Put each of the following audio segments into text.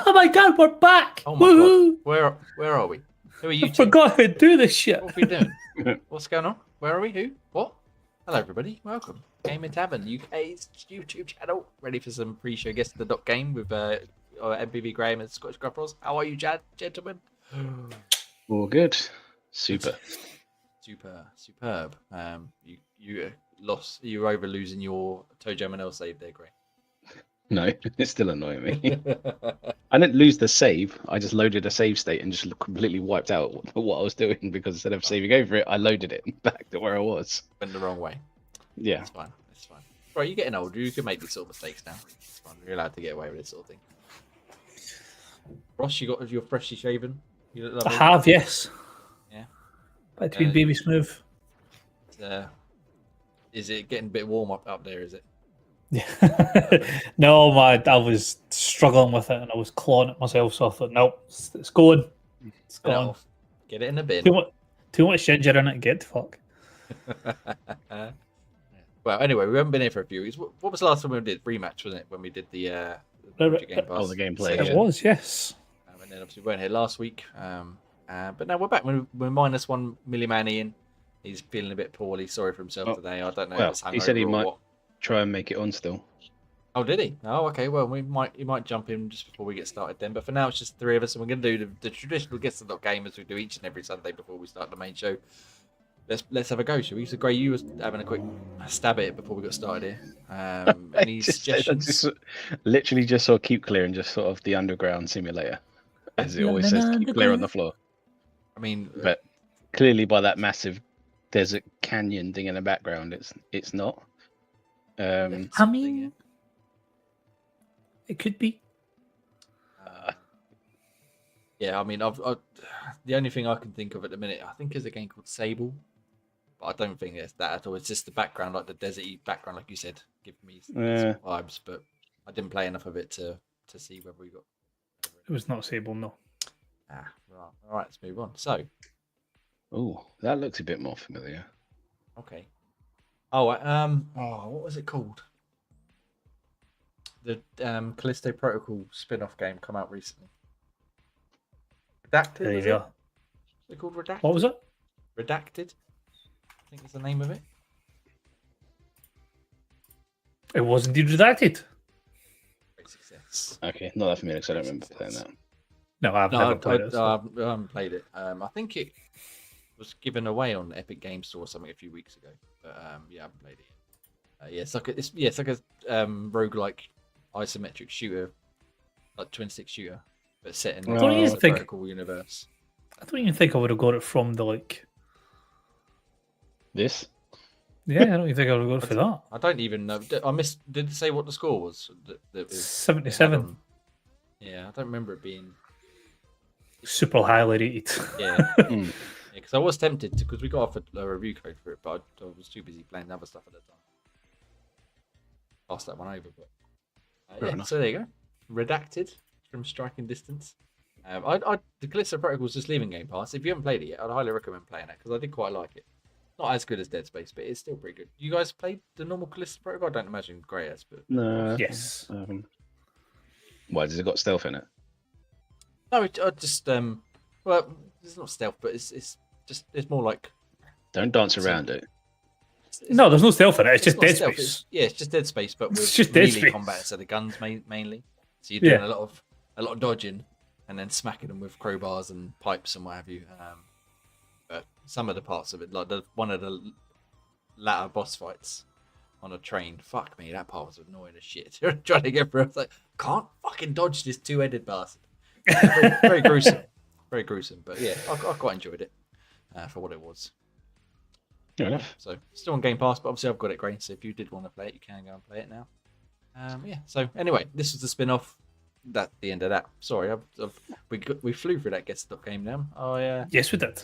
Oh my god, we're back! Oh my Woohoo! god, where are we? Who are you I two? forgot how to do this shit. What are we doing? What's going on? Where are we? Who? What? Hello, everybody. Welcome. Gaming Tavern, UK's YouTube channel. Ready for some pre-show guest of the dot game with MBV Graham and Scottish Gruffles. How are you, gentlemen? All good. Super. Superb. You lost. You were over losing your Toe Jam and L save there, Graham. No, it's still annoying me. I didn't lose the save. I just loaded a save state and just completely wiped out what I was doing because instead of saving over it, I loaded it back to where I was. Went the wrong way. Yeah. It's fine. It's fine. Right, you're getting older. You can make these sort of mistakes now. It's fine. You're allowed to get away with this sort of thing. Ross, you got your freshly shaven. You look I lovely. have, yes. Yeah. Back to being baby smooth. Is it getting a bit warm up there? Is it? Yeah. No, I was struggling with it and I was clawing at myself, so I thought, nope, it's going. It's Get it gone. off. Get it in the bin. Too much ginger in it, get the fuck. Well, anyway, we haven't been here for a few weeks. What was the last time we did? Rematch, wasn't it? When we did the Game Pass. Oh, the gameplay. It was, yes. And then obviously we weren't here last week. But now we're back. We're minus 1 million man Ian. He's feeling a bit poorly. Sorry for himself today. I don't know if it's Well, he said he hungover or might what. try and make it on still. Oh, did he? Oh, okay. Well, he might jump in just before we get started then. But for now, it's just the three of us, and we're going to do the traditional guest of the game as we do each and every Sunday before we start the main show. Let's have a go, shall we? So, Gray, you was having a quick stab at it before we got started here. Any suggestions? Literally just saw Keep Clear and just sort of the underground simulator, as it always says, Keep Clear on the floor. I mean, But clearly by that massive desert canyon thing in the background, it's not. I mean, it could be. Yeah, I mean, I've the only thing I can think of at the minute, I think, is a game called Sable. But I don't think it's that at all. It's just the background, like the deserty background, like you said, give me some vibes. But I didn't play enough of it to see whether we got. It was not Sable, no. Right. All right, let's move on. So, Oh, that looks a bit more familiar. okay. Oh, what was it called? The Callisto Protocol spin-off game come out recently. Redacted. There you Is go. it called Redacted? What was it? Redacted. I think is the name of it. It was indeed redacted. Great success. Okay, not that familiar because I don't remember playing that. No, I've never played it. So. I haven't played it. I think it was given away on Epic Games Store or something a few weeks ago. But yeah, I haven't played it yet. It's like a roguelike isometric shooter, like twin stick shooter, but set in the Protocol universe. I don't even think I would have got it from the This? Yeah, I don't even think I would have got it for that. I don't even know. I missed. Did it say what the score was? That was 77. Yeah, I don't remember it being Super highly rated. Yeah. Because I was tempted to, because we got offered a review code for it, but I was too busy playing other stuff at the time. Passed that one over, but yeah. So there you go. Redacted from striking distance. The Callisto Protocol is just leaving Game Pass. If you haven't played it yet, I'd highly recommend playing it because I did quite like it. Not as good as Dead Space, but it's still pretty good. You guys played the normal Callisto Protocol? I don't imagine Gray has, but No. Yes. Why has it got stealth in it? no, I just well, it's not stealth, but it's more like Don't dance around it. No, there's no stealth in it. It's just not Dead stealth, Space. it's just Dead Space, but with It's just Dead melee Space. combat, so the guns mainly. So you're doing a lot of dodging and then smacking them with crowbars and pipes and what have you. But some of the parts of it, like one of the latter boss fights on a train, fuck me, that part was annoying as shit. Trying to get through, I was like, can't fucking dodge this two-headed bastard. Very gruesome, very gruesome. But yeah, I quite enjoyed it for what it was. Fair enough. So still on Game Pass, but obviously I've got it, Gray. So if you did want to play it, you can go and play it now. Yeah. So anyway, this was the spin-off. That's the end of that. Sorry, we flew through that guest stop game now. Oh yeah. Yes, we did.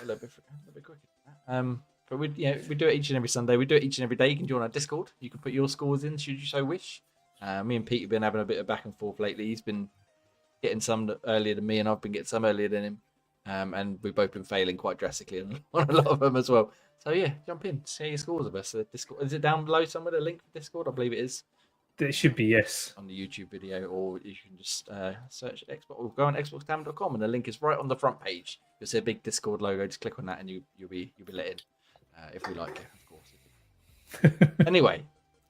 A little bit quicker. But we do it each and every Sunday. We do it each and every day. You can join our Discord. You can put your scores in, should you so wish. Me and Pete have been having a bit of back and forth lately. He's been getting some earlier than me, and I've been getting some earlier than him. And we've both been failing quite drastically on a lot of them as well. So yeah, jump in, share your scores with us. Discord, is it down below somewhere? The link for Discord, I believe it is. It should be, yes. On the YouTube video, or you can just search Xbox or go on xboxtavern.com, and the link is right on the front page. You'll see a big Discord logo. Just click on that, and you'll be let in. If we like it, of course. Anyway,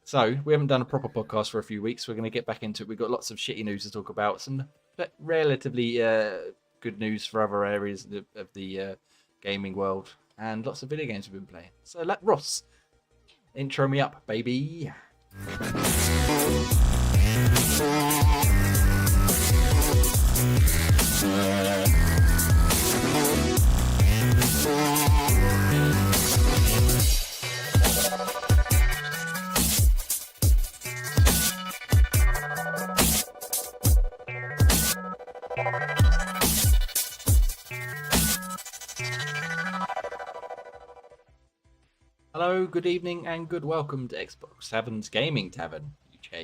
so we haven't done a proper podcast for a few weeks. We're going to get back into it. We've got lots of shitty news to talk about. Some relatively good news for other areas of the gaming world, and lots of video games we've been playing. So let Ross intro me up, baby. Hello, good evening, and good welcome to Xbox Tavern's Gaming Tavern, UK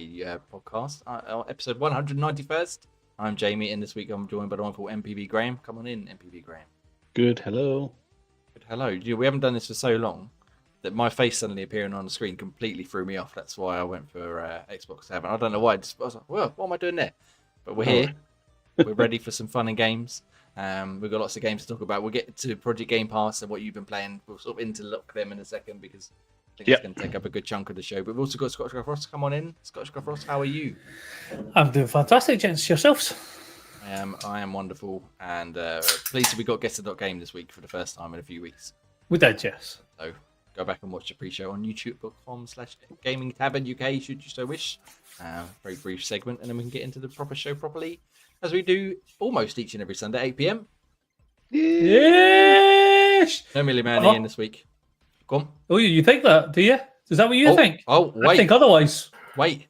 podcast, episode 191st. I'm Jamie, and this week I'm joined by the wonderful MPV Graham. Come on in, MPV Graham. Good, hello. Good, hello. We haven't done this for so long that my face suddenly appearing on the screen completely threw me off. That's why I went for Xbox Tavern. I don't know why. I was like, well, what am I doing there? But we're here. We're ready for some fun and games. We've got lots of games to talk about. We'll get to Project Game Pass and what you've been playing. We'll sort of interlock them in a second because I think it's going to take up a good chunk of the show. But we've also got Scottish Guy Frost. Come on in. Scottish Guy Frost, how are you? I'm doing fantastic, gents. Yourselves? I am wonderful, and pleased that we got Guesser.game this week for the first time in a few weeks. We did, yes. So go back and watch the pre-show on youtube.com/Gaming Tavern UK, should you so wish. Very brief segment, and then we can get into the proper show properly, as we do almost each and every Sunday, 8 p.m. Yes! No Millie Manny in this week. Go on. Oh, you think that, do you? Is that what you think? Oh, wait. I think otherwise. Wait.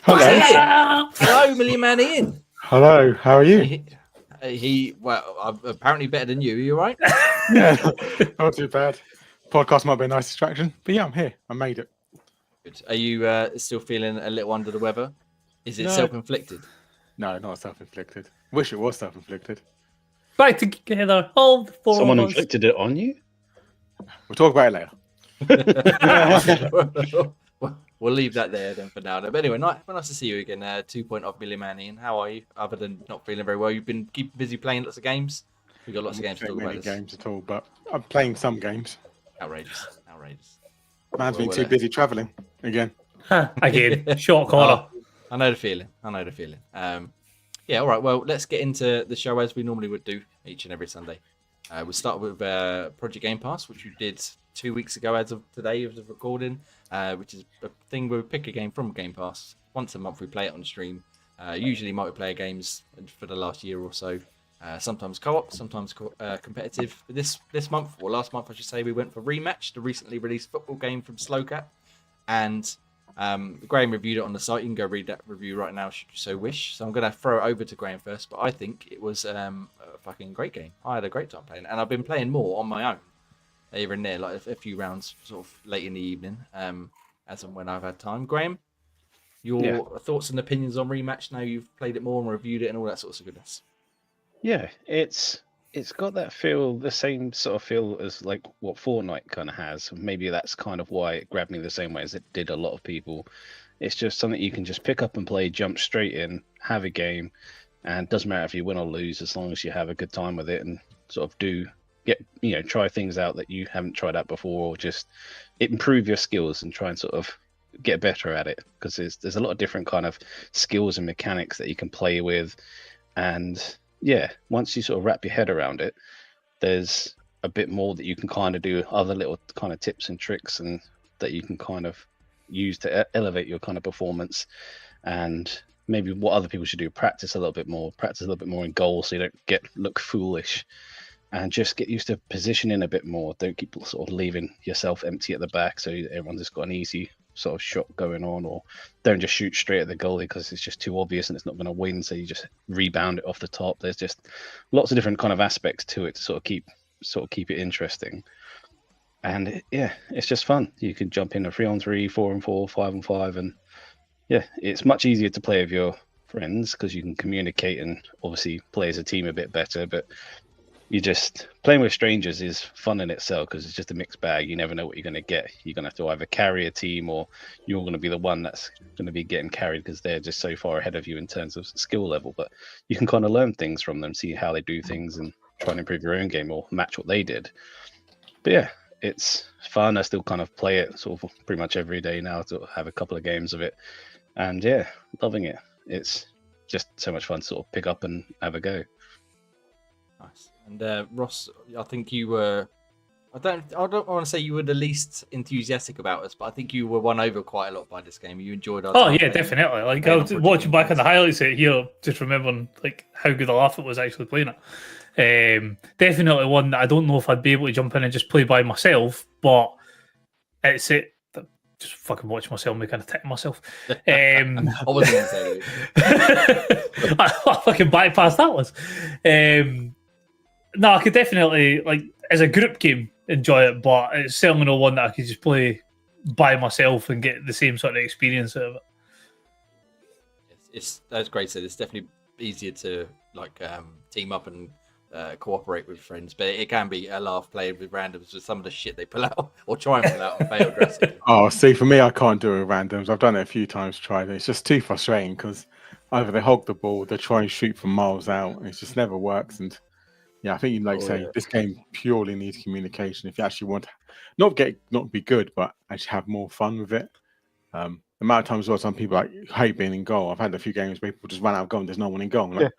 Hello. Hello, Millie Manny in. Hello, how are you? Well, apparently better than you. Are you all right? Yeah, not too bad. Podcast might be a nice distraction, but yeah, I'm here. I made it. Good. Are you still feeling a little under the weather? Is it No. self-inflicted? No, not self-inflicted. Wish it was self-inflicted. Back together, all the four Someone of us. inflicted it on you? We'll talk about it later. We'll leave that there then for now. But anyway, nice to see you again. 2 point off Millie Manny. And how are you? Other than not feeling very well, you've been keeping busy playing lots of games. We've got lots of games to talk about. Many games at all, but I'm playing some games. Outrageous. Man's been too busy travelling again. Again, short corner. I know the feeling. Yeah, all right. Well, let's get into the show as we normally would do each and every Sunday. We'll start with Project Game Pass, which we did 2 weeks ago as of today of the recording, which is a thing where we pick a game from Game Pass. Once a month we play it on stream, usually multiplayer games for the last year or so, sometimes co-op, sometimes competitive. This month, or last month I should say, we went for Rematch, the recently released football game from Slowcat, and Graham reviewed it on the site. You can go read that review right now should you so wish. So I'm going to throw it over to Graham first, but I think it was a fucking great game. I had a great time playing it, and I've been playing more on my own here and there, like a few rounds sort of late in the evening, as and when I've had time. Graham, your thoughts and opinions on Rematch now you've played it more and reviewed it and all that sorts of goodness. Yeah, it's got that feel, the same sort of feel as like what Fortnite kind of has. Maybe that's kind of why it grabbed me the same way as it did a lot of people. It's just something you can just pick up and play, jump straight in, have a game, and doesn't matter if you win or lose as long as you have a good time with it and sort of try things out that you haven't tried out before, or just improve your skills and try and sort of get better at it, because there's a lot of different kind of skills and mechanics that you can play with. And yeah, once you sort of wrap your head around it, there's a bit more that you can kind of do, other little kind of tips and tricks and that you can kind of use to elevate your kind of performance. And maybe what other people should do, practice a little bit more in goal so you don't look foolish, and just get used to positioning a bit more. Don't keep sort of leaving yourself empty at the back so everyone's just got an easy sort of shot going on, or don't just shoot straight at the goalie because it's just too obvious and it's not going to win, so you just rebound it off the top. There's just lots of different kind of aspects to it to sort of keep it interesting. And yeah, it's just fun. You can jump in a 3-on-3, 4-on-4, 5-on-5, and yeah, it's much easier to play with your friends because you can communicate and obviously play as a team a bit better. But you just playing with strangers is fun in itself because it's just a mixed bag. You never know what you're going to get. You're going to have to either carry a team or you're going to be the one that's going to be getting carried because they're just so far ahead of you in terms of skill level. But you can kind of learn things from them, see how they do things, and try and improve your own game or match what they did. But yeah, it's fun. I still kind of play it sort of pretty much every day now to have a couple of games of it. And yeah, loving it. It's just so much fun to sort of pick up and have a go. Nice. And Ross, I think you were. I don't want to say you were the least enthusiastic about us, but I think you were won over quite a lot by this game. You enjoyed our. Oh time yeah, playing- definitely. Like I playing was on watching back on the Project highlights here, just remembering like how good a laugh it was actually playing it. Definitely one that I don't know if I'd be able to jump in and just play by myself, but it's it. Just fucking watch myself make an attack myself. I wasn't going to say that. I fucking bypassed that one. No, I could definitely like as a group game enjoy it, but it's certainly not one that I could just play by myself and get the same sort of experience out of it. That's great. So it's definitely easier to like team up and cooperate with friends, but it can be a laugh playing with randoms with some of the shit they pull out or try and pull out and fail dressing. Oh, see, for me, I can't do it with randoms. I've done it a few times, tried it. It's just too frustrating because either they hog the ball, they try and shoot from miles out. And it just never works. And yeah, I think you this game purely needs communication. If you actually want to not be good, but actually have more fun with it. The amount of times as well, some people like hate being in goal. I've had a few games where people just run out of goal and there's no one in goal. Like,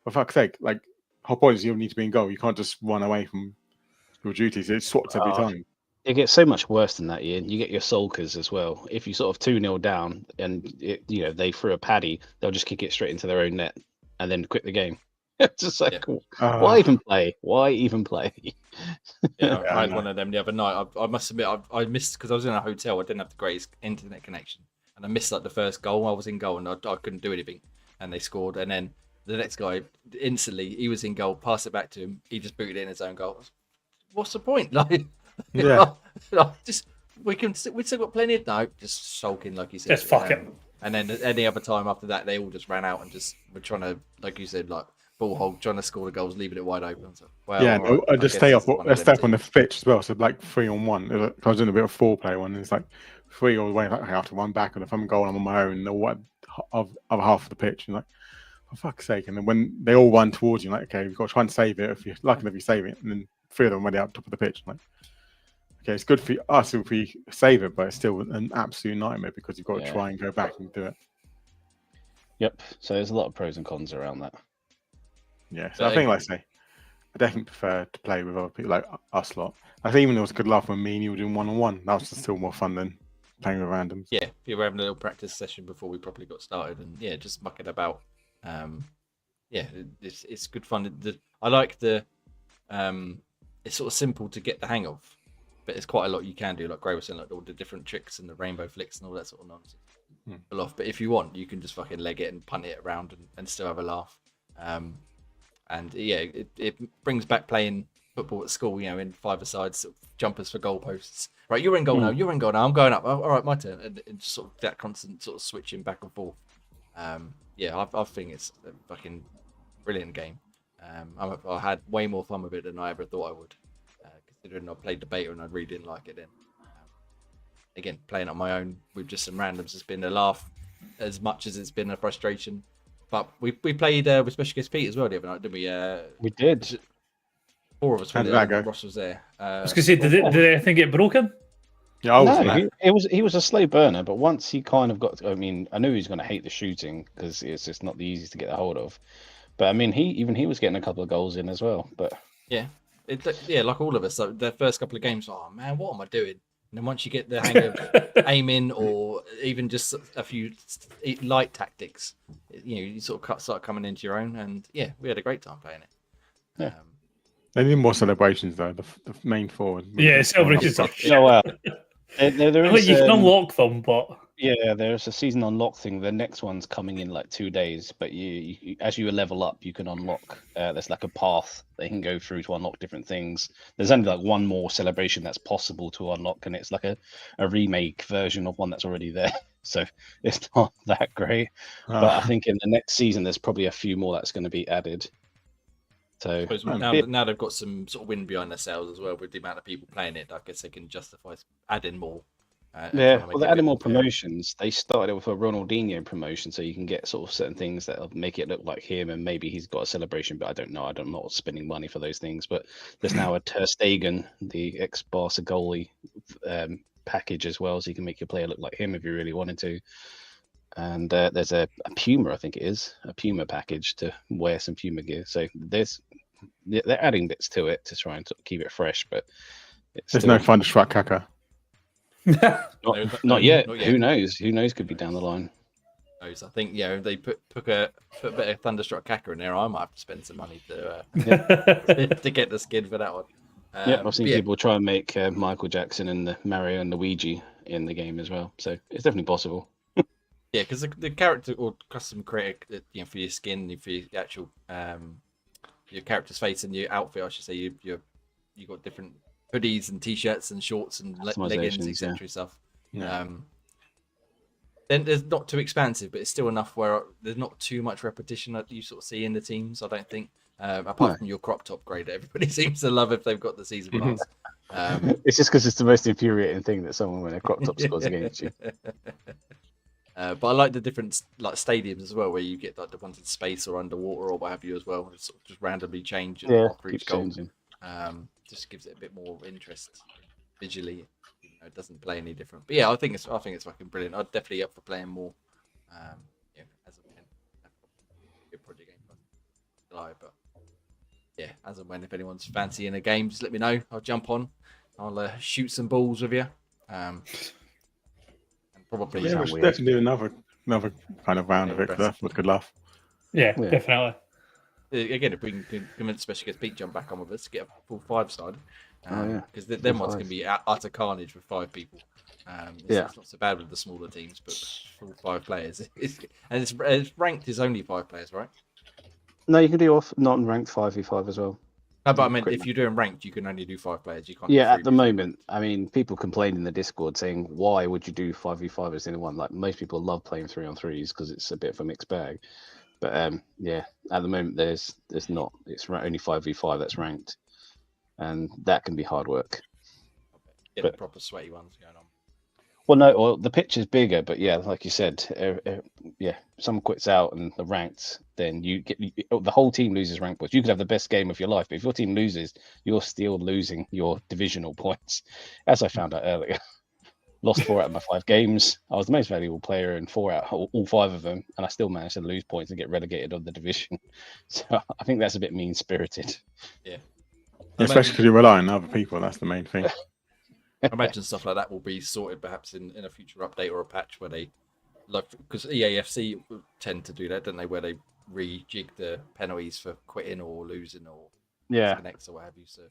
for fuck's sake, like whole point is you need to be in goal. You can't just run away from your duties. It swaps every time. It gets so much worse than that, Ian. You get your sulkers as well. If you sort of 2-0 down and they threw a paddy, they'll just kick it straight into their own net and then quit the game. It's just like, why even play? Why even play? I had one of them the other night. I must admit, I missed because I was in a hotel. I didn't have the greatest internet connection, and I missed like the first goal. I was in goal and I couldn't do anything, and they scored. And then the next guy, instantly, he was in goal. Pass it back to him. He just booted it in his own goal. What's the point? Like, just we still got plenty of just sulking like you said. Just fuck it. And then any other time after that, they all just ran out and just were trying to, like you said, like ball hog, trying to score the goals, leaving it wide open. So, I just stay up on the pitch as well. So like 3-on-1. I was doing a bit of 4-play one. And it's like 3 all the way. Like I have to run back, and if I'm goal, I'm on my own. The other half of the pitch, and like, for fuck's sake! And then when they all run towards you, like, okay, you've got to try and save it. If you're lucky enough, you save it, and then 3 of them already up top of the pitch. Like, okay, it's good for us if we save it, but it's still an absolute nightmare because you've got to try and go back and do it. Yep. So there's a lot of pros and cons around that. Yeah, so I think, like I say, I definitely prefer to play with other people like us lot. I think even there was a good laugh when me and you were doing 1-on-1. That was still more fun than playing with randoms. Yeah, we were having a little practice session before we properly got started, and just mucking about. It's good fun. I like the it's sort of simple to get the hang of, but it's quite a lot you can do. Like Gray was saying, like all the different tricks and the rainbow flicks and all that sort of nonsense. But if you want, you can just fucking leg it and punt it around and still have a laugh. It brings back playing football at school, in 5-a-side sort of jumpers for goalposts. Right, you're in goal now. You're in goal now. I'm going up. Oh, all right, my turn. And just sort of that constant sort of switching back and forth. I think it's a fucking brilliant game. I had way more fun with it than I ever thought I would, considering I played the beta and I really didn't like it then. Again, playing on my own with just some randoms has been a laugh as much as it's been a frustration. But we played with Special Guest Pete as well the other night, didn't we? We did. 4 of us. How did that go? Ross was there. I was going to say, did anything get broken? Yeah, he was a slow burner, but once he kind of got, I knew he was going to hate the shooting because it's just not the easiest to get a hold of. But he was getting a couple of goals in as well. But like all of us, like the first couple of games, oh man, what am I doing? And then once you get the hang of aiming or even just a few light tactics, you sort of start coming into your own. And we had a great time playing it. Yeah. They need more celebrations though. The main forward. Yeah, celebrations. There you is, can unlock them, but there's a season unlock thing. The next one's coming in like 2 days, but you as you level up, you can unlock. There's like a path they can go through to unlock different things. There's only like one more celebration that's possible to unlock, and it's like a remake version of one that's already there. So it's not that great. But I think in the next season, there's probably a few more that's going to be added. So suppose now they've got some sort of wind behind their sails as well with the amount of people playing it. I guess they can justify adding more. yeah, well, they're adding more promotions. They started it with a Ronaldinho promotion, so you can get sort of certain things that'll make it look like him, and maybe he's got a celebration. But I don't know. I'm not spending money for those things. But there's now a Ter Stegen, the ex-Barca goalie, package as well, so you can make your player look like him if you really wanted to. And there's a Puma, I think it is, a Puma package to wear some Puma gear. So they're adding bits to it to try and sort of keep it fresh, but there's no Thunderstruck Kaka. Not yet. Who knows? Who knows? Could be down the line. I think if they put a bit of Thunderstruck Kaka in there, I might have to spend some money to to get the skin for that one. I've seen people try and make Michael Jackson and the Mario and Luigi in the game as well, so it's definitely possible. Yeah, because the character or custom creator, for your skin, for your actual your character's face and your outfit, I should say, you got different hoodies and t-shirts and shorts and leggings, etc. stuff. Yeah. Then there's not too expansive, but it's still enough where there's not too much repetition that you sort of see in the teams. I don't think, apart from your crop top grade, that everybody seems to love if they've got the season pass. It's just because it's the most infuriating thing that someone when a crop top scores against you. But I like the different stadiums as well, where you get like the ones in space or underwater or what have you as well. It's sort of just randomly change after each goal. Just gives it a bit more interest visually. It doesn't play any different. But yeah, I think it's fucking brilliant. I'd definitely up for playing more. As a project game, but yeah, as and when if anyone's fancying a game, just let me know. I'll jump on. I'll shoot some balls with you. Probably we should definitely do another kind of round of it. That's a good laugh. Yeah, definitely. Again, if we can convince especially get Pete jump back on with us to get a full 5-side, because them ones can be utter carnage with 5 people. It's not so bad with the smaller teams, but full 5 players. It's ranked is only 5 players, right? No, you can do non-ranked 5v5 as well. No, but I mean, if you're doing ranked, you can only do 5 players. You can't. Yeah, at the moment, I mean, people complain in the Discord saying, "Why would you do 5v5 as anyone?" Like most people love playing 3-on-3s because it's a bit of a mixed bag. But at the moment, there's not. It's only 5v5 that's ranked, and that can be hard work. Get the proper sweaty ones going on. Well, the pitch is bigger, but yeah, like you said, someone quits out and the ranked, then the whole team loses rank points. You could have the best game of your life, but if your team loses, you're still losing your divisional points. As I found out earlier, lost 4 out of my 5 games. I was the most valuable player in 4 out all 5 of them, and I still managed to lose points and get relegated on the division. So I think that's a bit mean spirited. Yeah, especially because you rely on other people. That's the main thing. I imagine stuff like that will be sorted perhaps in a future update or a patch where they, because EAFC tend to do that, don't they? Where they rejig the penalties for quitting or losing or disconnects or what have you. So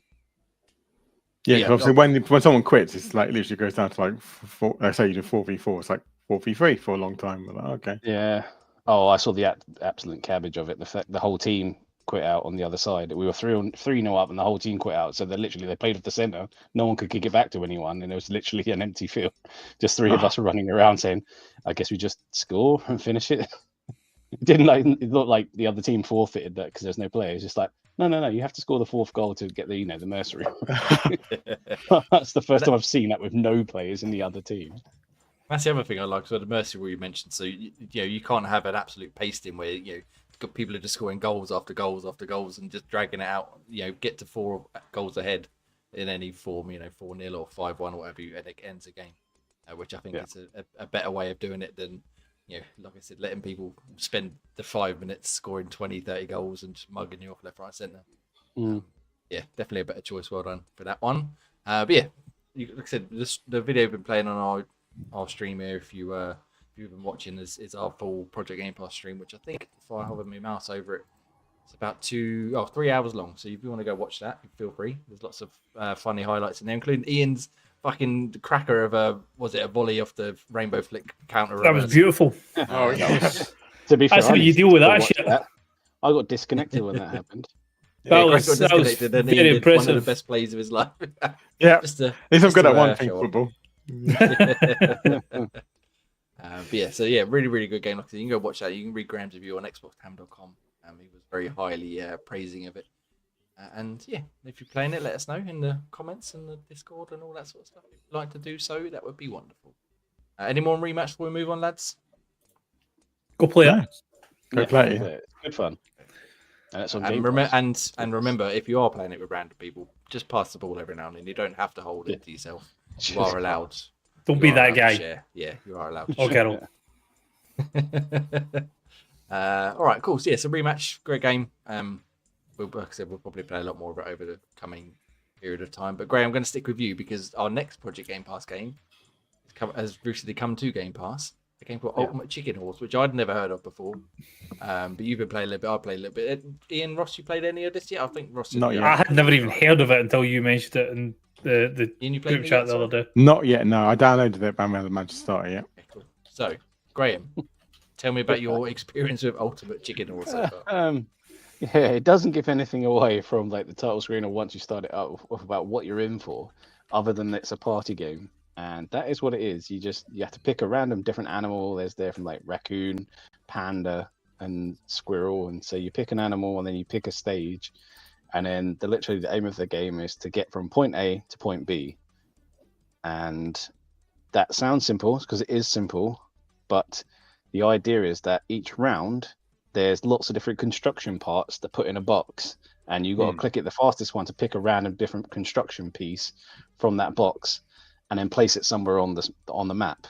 obviously when someone quits, it's like literally goes down to like 4. Let's say you do 4v4, it's like 4v3 for a long time. We're like, okay. Yeah. Oh, I saw the absolute cabbage of it. The fact the whole team quit out on the other side. We were 3-0 up and the whole team quit out. So they played off the centre. No one could kick it back to anyone. And it was literally an empty field. Just 3 of us were running around saying, I guess we just score and finish it. It looked like the other team forfeited that because there's no players. Just like, no, you have to score the 4th goal to get the Mercury. That's the first time I've seen that with no players in the other team. That's the other thing I like. So the Mercury you mentioned. So you can't have an absolute pasting where people are just scoring goals after goals after goals and just dragging it out. Get to 4 goals ahead in any form. 4-0 or 5-1 or whatever, and it ends a game. Which I think is a better way of doing it than like I said, letting people spend the 5 minutes scoring 20, 30 goals and just mugging you off left, right, centre. Definitely a better choice. Well done for that one. But like I said, the video I've been playing on our stream here, if you've been watching, is our full Project Game Pass stream, which I think, if I hover my mouse over it, it's about 3 hours long. So if you want to go watch that, feel free. There's lots of funny highlights in there, including Ian's fucking cracker of a volley off the rainbow flick counter. That was beautiful. To be fair, that's how you deal with that shit. I got disconnected when that happened. That was very impressive. One of the best plays of his life. Yeah, he's not good at one thing, football. Really, really good game. Like, you can go watch that. You can read Graham's review on xboxtam.com. He was very highly praising of it. And yeah, if you're playing it, let us know in the comments and the Discord and all that sort of stuff. If you'd like to do so, that would be wonderful. Any more on Rematch before we move on, lads? Go play No. it. Go play it. It's good fun. And it's on And, Game Pass. and remember, if you are playing it with random people, just pass the ball every now and then. You don't have to hold it to yourself. You are allowed. Don't be that allowed to guy. share. Yeah, you are allowed to Or girl. All right, cool. So, yeah, so Rematch, great game. Like I said, we'll probably play a lot more of it over the coming period of time. But Gray, I'm going to stick with you because our next Project Game Pass game has recently come to Game Pass. A game called Ultimate Chicken Horse, which I'd never heard of before. But you've been playing a little bit. I played a little bit. Ian, Ross, you played any of this yet? I think Ross. Not yet. I had never even heard of it until you mentioned it in the Ian, you played group it chat yet, the sorry? other day. Not yet. No, I downloaded it, but I haven't managed to start it yet. Okay, cool. So, Graham, tell me about your experience with Ultimate Chicken Horse so far. Yeah, it doesn't give anything away from like the title screen or once you start it up about what you're in for, other than it's a party game. And that is what it is. You have to pick a random different animal. There's there from like raccoon, panda, and squirrel. And so you pick an animal and then you pick a stage. And then literally the aim of the game is to get from point A to point B. And that sounds simple because it is simple, but the idea is that each round there's lots of different construction parts that put in a box, and you got to click it the fastest one to pick a random different construction piece from that box, and then place it somewhere on the map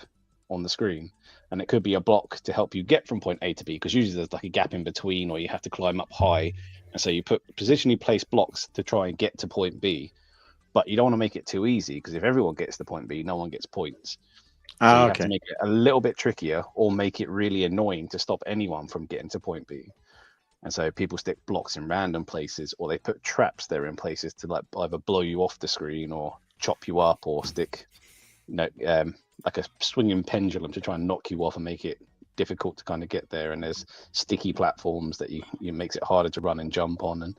on the screen. And it could be a block to help you get from point A to B, because usually there's like a gap in between, or you have to climb up high, and so you positionally place blocks to try and get to point B. But you don't want to make it too easy, because if everyone gets to point B, no one gets points. So you have to make it a little bit trickier, or make it really annoying to stop anyone from getting to point B. And so people stick blocks in random places, or they put traps there in places to like either blow you off the screen or chop you up, or stick, like a swinging pendulum to try and knock you off and make it difficult to kind of get there. And there's sticky platforms that you makes it harder to run and jump on. And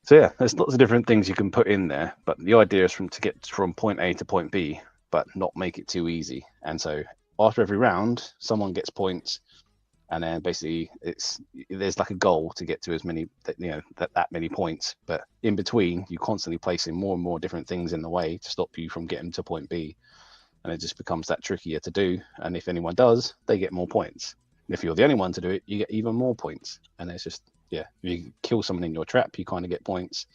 so yeah, there's lots of different things you can put in there. But the idea is to get from point A to point B, but not make it too easy. And so after every round, someone gets points, and then basically there's like a goal to get to as many that many points. But in between, you constantly placing more and more different things in the way to stop you from getting to point B, and it just becomes that trickier to do. And if anyone does, they get more points. And if you're the only one to do it, you get even more points. And it's just if you kill someone in your trap, you kind of get points.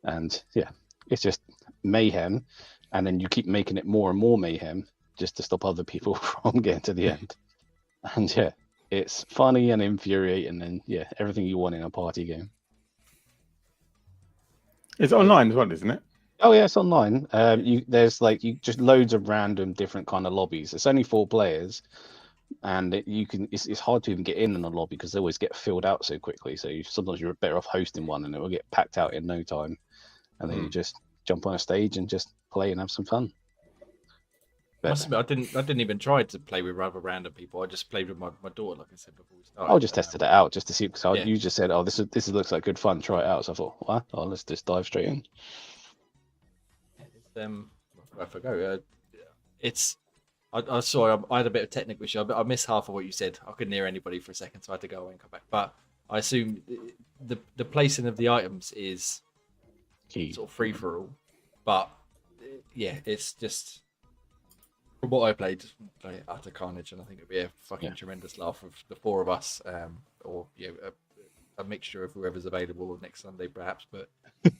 And it's just mayhem. And then you keep making it more and more mayhem just to stop other people from getting to the end. And it's funny and infuriating, and everything you want in a party game. It's online as well, isn't it? Oh yeah, it's online. There's just loads of random different kind of lobbies. It's only 4 players, and it's hard to even get in a lobby because they always get filled out so quickly. So sometimes you're better off hosting one, and it will get packed out in no time. And then you just jump on a stage and just play and have some fun. I must admit, I didn't even try to play with other random people. I just played with my daughter, like I said before we started. I just tested it out just to see, because you just said, "Oh, this looks like good fun. Try it out." So I thought, "What? Oh, let's just dive straight in." I forgot. I had a bit of technical issue. I missed half of what you said. I couldn't hear anybody for a second, so I had to go away and come back. But I assume the placing of the items is Key. Sort of free for all. But it's just, from what I played, utter carnage, and I think it'd be a fucking tremendous laugh of the 4 of us, or a mixture of whoever's available next Sunday, perhaps. But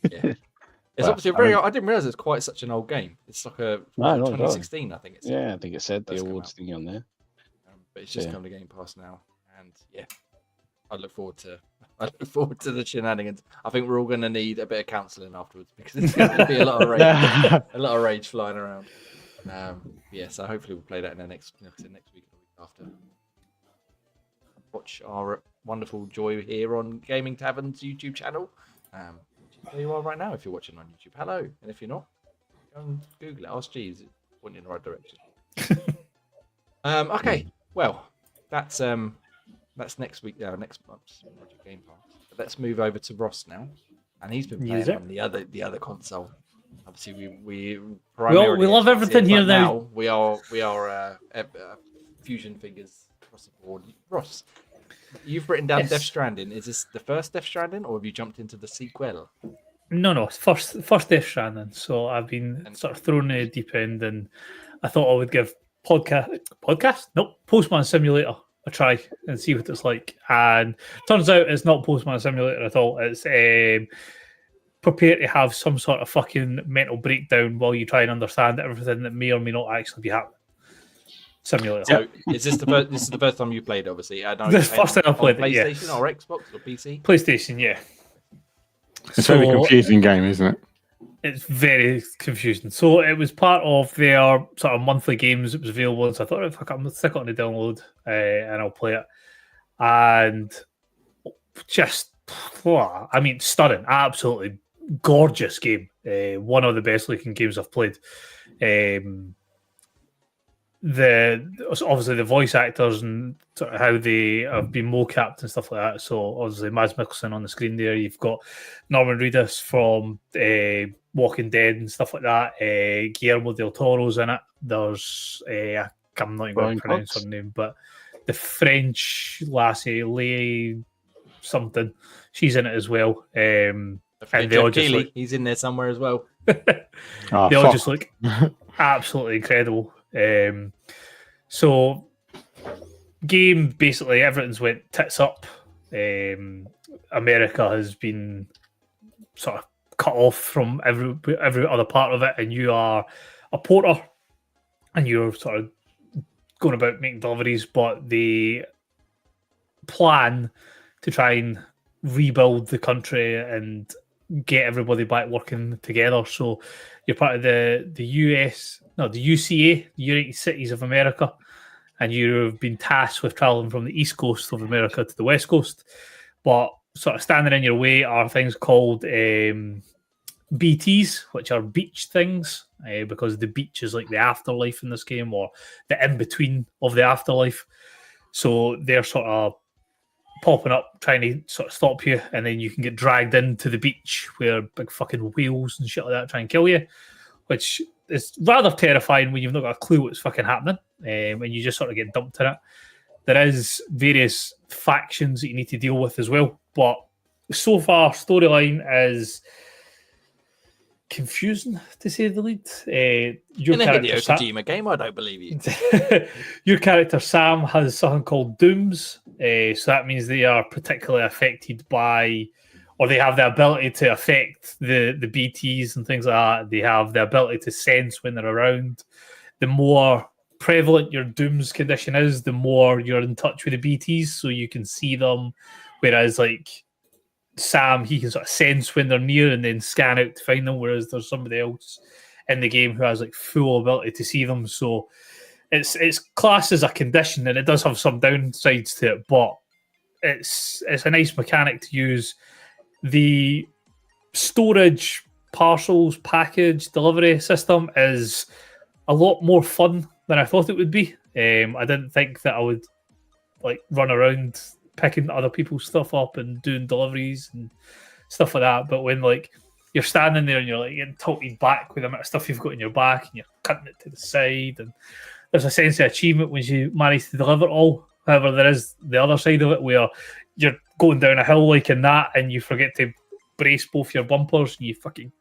it's obviously I didn't realize it's quite such an old game. It's like a 2016, I think it's. Yeah, I think it said the awards thing on there. But it's just come to Game Pass now, and I look forward to the shenanigans. I think we're all going to need a bit of counselling afterwards, because there's going to be a lot of rage flying around. So hopefully we'll play that in the next week or the week after. Watch our wonderful Joy here on Gaming Tavern's YouTube channel. There you are right now if you're watching on YouTube. Hello, and if you're not, go and Google it. Ask Jeeves, point you in the right direction. Okay, well, that's next week. Next month's Game Pass. But let's move over to Ross now, and he's been playing on the other console. Obviously, we love everything here now. We are fusion fingers across the board. Ross, you've written down Yes. Death Stranding. Is this the first Death Stranding, or have you jumped into the sequel? No, first Death Stranding. So I've been sort of thrown in the deep end, and I thought I would give podcast? Nope, Postman Simulator a try and see what it's like. And turns out it's not Postman Simulator at all. It's prepare to have some sort of fucking mental breakdown while you try and understand everything that may or may not actually be happening. Simulator. So is this this is the first time you played? Obviously, I know. This first time I played it, yeah. PlayStation or Xbox or PC. PlayStation, yeah. It's a very confusing game, isn't it? It's very confusing. So it was part of their sort of monthly games. It was available, so I thought, fuck, I'm gonna stick it on the download and I'll play it. And just, I mean, stunning, absolutely gorgeous game. One of the best looking games I've played. Obviously the voice actors and sort of how they have been mocapped and stuff like that. So obviously Mads Mikkelsen on the screen there. You've got Norman Reedus from Walking Dead and stuff like that. Guillermo del Toro's in it. There's I'm not even going to pronounce her name, but the French lassie, Leigh something, she's in it as well. And they all just look, he's in there somewhere as well. they all just look absolutely incredible. So game, basically everything's went tits up. America has been sort of cut off from every other part of it, and you are a porter and you're sort of going about making deliveries, but the plan to try and rebuild the country and get everybody back working together. So you're part of the UCA, the United Cities of America, and you've been tasked with traveling from the East Coast of America to the West Coast. But sort of standing in your way are things called BTs, which are beach things, because the beach is like the afterlife in this game, or the in-between of the afterlife. So they're sort of popping up, trying to sort of stop you, and then you can get dragged into the beach where big fucking whales and shit like that try and kill you, which is rather terrifying when you've not got a clue what's fucking happening, and you just sort of get dumped in it. There is various factions that you need to deal with as well, but so far storyline is confusing to say the least. Your in a character Hideo Kojima game, I don't believe you. Your character Sam has something called dooms, so that means they are particularly affected by, or they have the ability to affect the BTs and things like that. They have the ability to sense when they're around. The more prevalent your dooms condition is, the more you're in touch with the BTs, so you can see them. Whereas like Sam, he can sort of sense when they're near and then scan out to find them, whereas there's somebody else in the game who has like full ability to see them. So it's classed as a condition, and it does have some downsides to it, but it's a nice mechanic to use. The storage parcels package delivery system is a lot more fun than I thought it would be. I didn't think that I would like run around picking other people's stuff up and doing deliveries and stuff like that. But when like you're standing there and you're like getting tilted back with the amount of stuff you've got in your back and you're cutting it to the side, and there's a sense of achievement when you manage to deliver it all. However, there is the other side of it where you're going down a hill like in that and you forget to brace both your bumpers and you fucking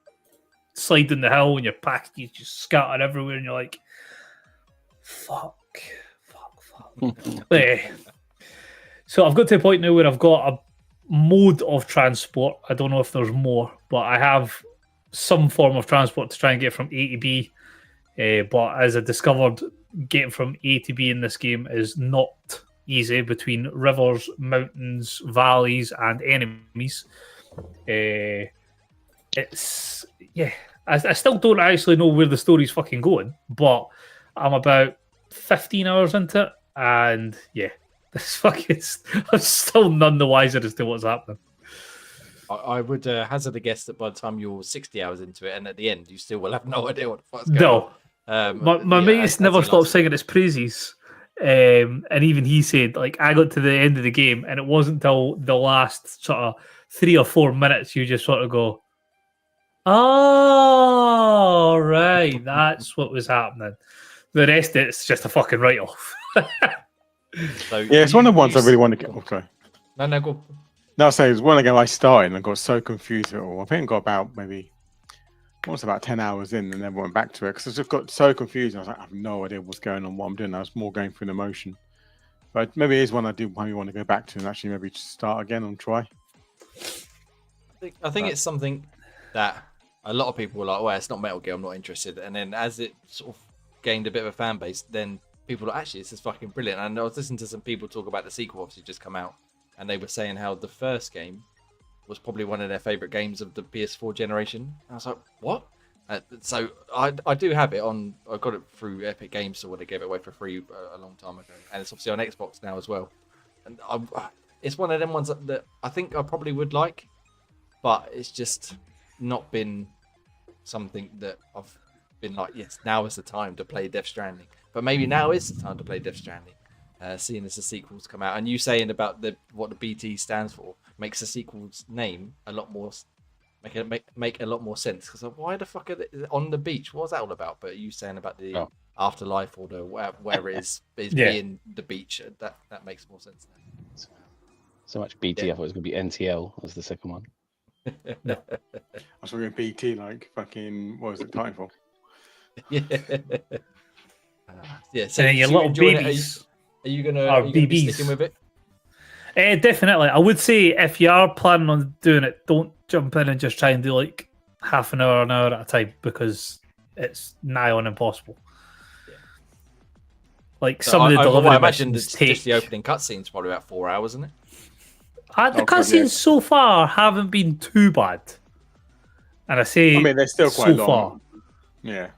slide down the hill and your packages just scatter everywhere and you're like, fuck. So I've got to a point now where I've got a mode of transport. I don't know if there's more, but I have some form of transport to try and get from A to B. But as I discovered, getting from A to B in this game is not easy between rivers, mountains, valleys, and enemies. I still don't actually know where the story's fucking going, but I'm about 15 hours into it, and yeah, this fucking I'm still none the wiser as to what's happening. I would hazard a guess that by the time you're 60 hours into it, and at the end, you still will have no idea what the fuck's going on. My mate's never stopped singing his praises. And even he said, like, I got to the end of the game, and it wasn't until the last sort of 3 or 4 minutes you just sort of go, oh, right, that's what was happening. The rest of it's just a fucking write-off. So yeah, it's one of the ones I really want to get. Okay. No, go. No, so it was one game I started and I got so confused with it all. I think I got about maybe almost about 10 hours in and then went back to it because I just got so confused. I was like, I have no idea what's going on, what I'm doing. I was more going through the motion. But maybe it is one I do maybe want to go back to and actually maybe just start again and try. I think it's something that a lot of people were like, well, it's not Metal Gear, I'm not interested. And then as it sort of gained a bit of a fan base, then people were like, actually, this is fucking brilliant. And I was listening to some people talk about the sequel, obviously just come out, and they were saying how the first game was probably one of their favorite games of the PS4 generation. And I was like, what? So I do have it on. I got it through Epic Games Store. They gave it away for free a long time ago, and it's obviously on Xbox now as well. And it's one of them ones that I think I probably would like, but it's just not been something that I've been like, yes, now is the time to play Death Stranding. But maybe now is the time to play Death Stranding, seeing as the sequels come out. And you saying about what the BT stands for makes the sequel's name a lot more. Make a lot more sense because why the fuck are they on the beach? What was that all about? But you saying about the afterlife or the where it is being the beach, that makes more sense now. So much BT, I thought it was going to be NTL as the second one. I was thinking BT like fucking what was it Titanfall? Yeah. So and your little babies. Are you gonna be sticking with it? Definitely. I would say if you are planning on doing it, don't jump in and just try and do like half an hour at a time because it's nigh on impossible. Yeah. Like some of the delivery I imagine missions just the opening cutscene's probably about 4 hours, isn't it? The cutscenes so far haven't been too bad. And I say, I mean, they're still quite long. Far. Yeah.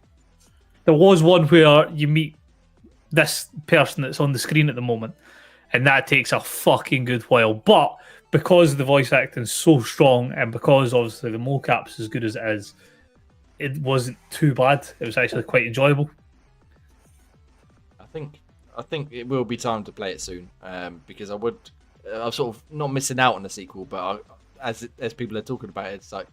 There was one where you meet this person that's on the screen at the moment, and that takes a fucking good while. But because the voice acting is so strong, and because obviously the mocap's as good as it is, it wasn't too bad. It was actually quite enjoyable. I think it will be time to play it soon, because I'm sort of not missing out on the sequel, but as people are talking about it, it's like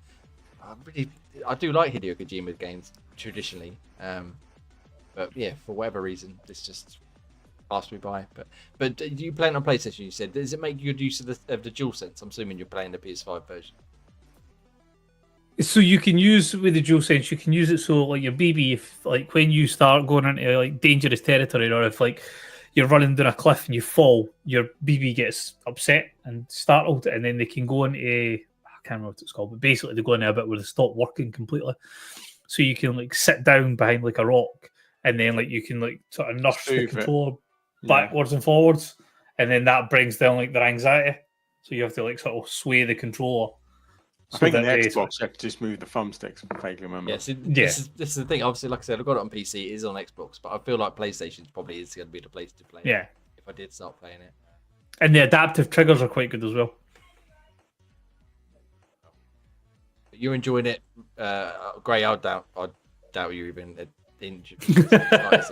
I do like Hideo Kojima games traditionally, but yeah, for whatever reason, this just passed me by. But do you play it on PlayStation? You said, does it make good use of the DualSense? I'm assuming you're playing the PS5 version. So you can use with the DualSense, you can use it so like your BB, if like when you start going into like dangerous territory, or if like you're running down a cliff and you fall, your BB gets upset and startled, and then they can go into, I can't remember what it's called, but basically they go into a bit where they stop working completely. So you can like sit down behind like a rock, and then like you can like sort of nurse the controller backwards and forwards, and then that brings down like their anxiety. So you have to like sort of sway the controller. I think in the Xbox you have to just move the thumbsticks, if I vaguely remember. This is the thing. Obviously, like I said, I've got it on PC. It is on Xbox, but I feel like PlayStation probably is going to be the place to play it. Yeah. If I did start playing it. And the adaptive triggers are quite good as well. You're enjoying it, Gray. I doubt you even to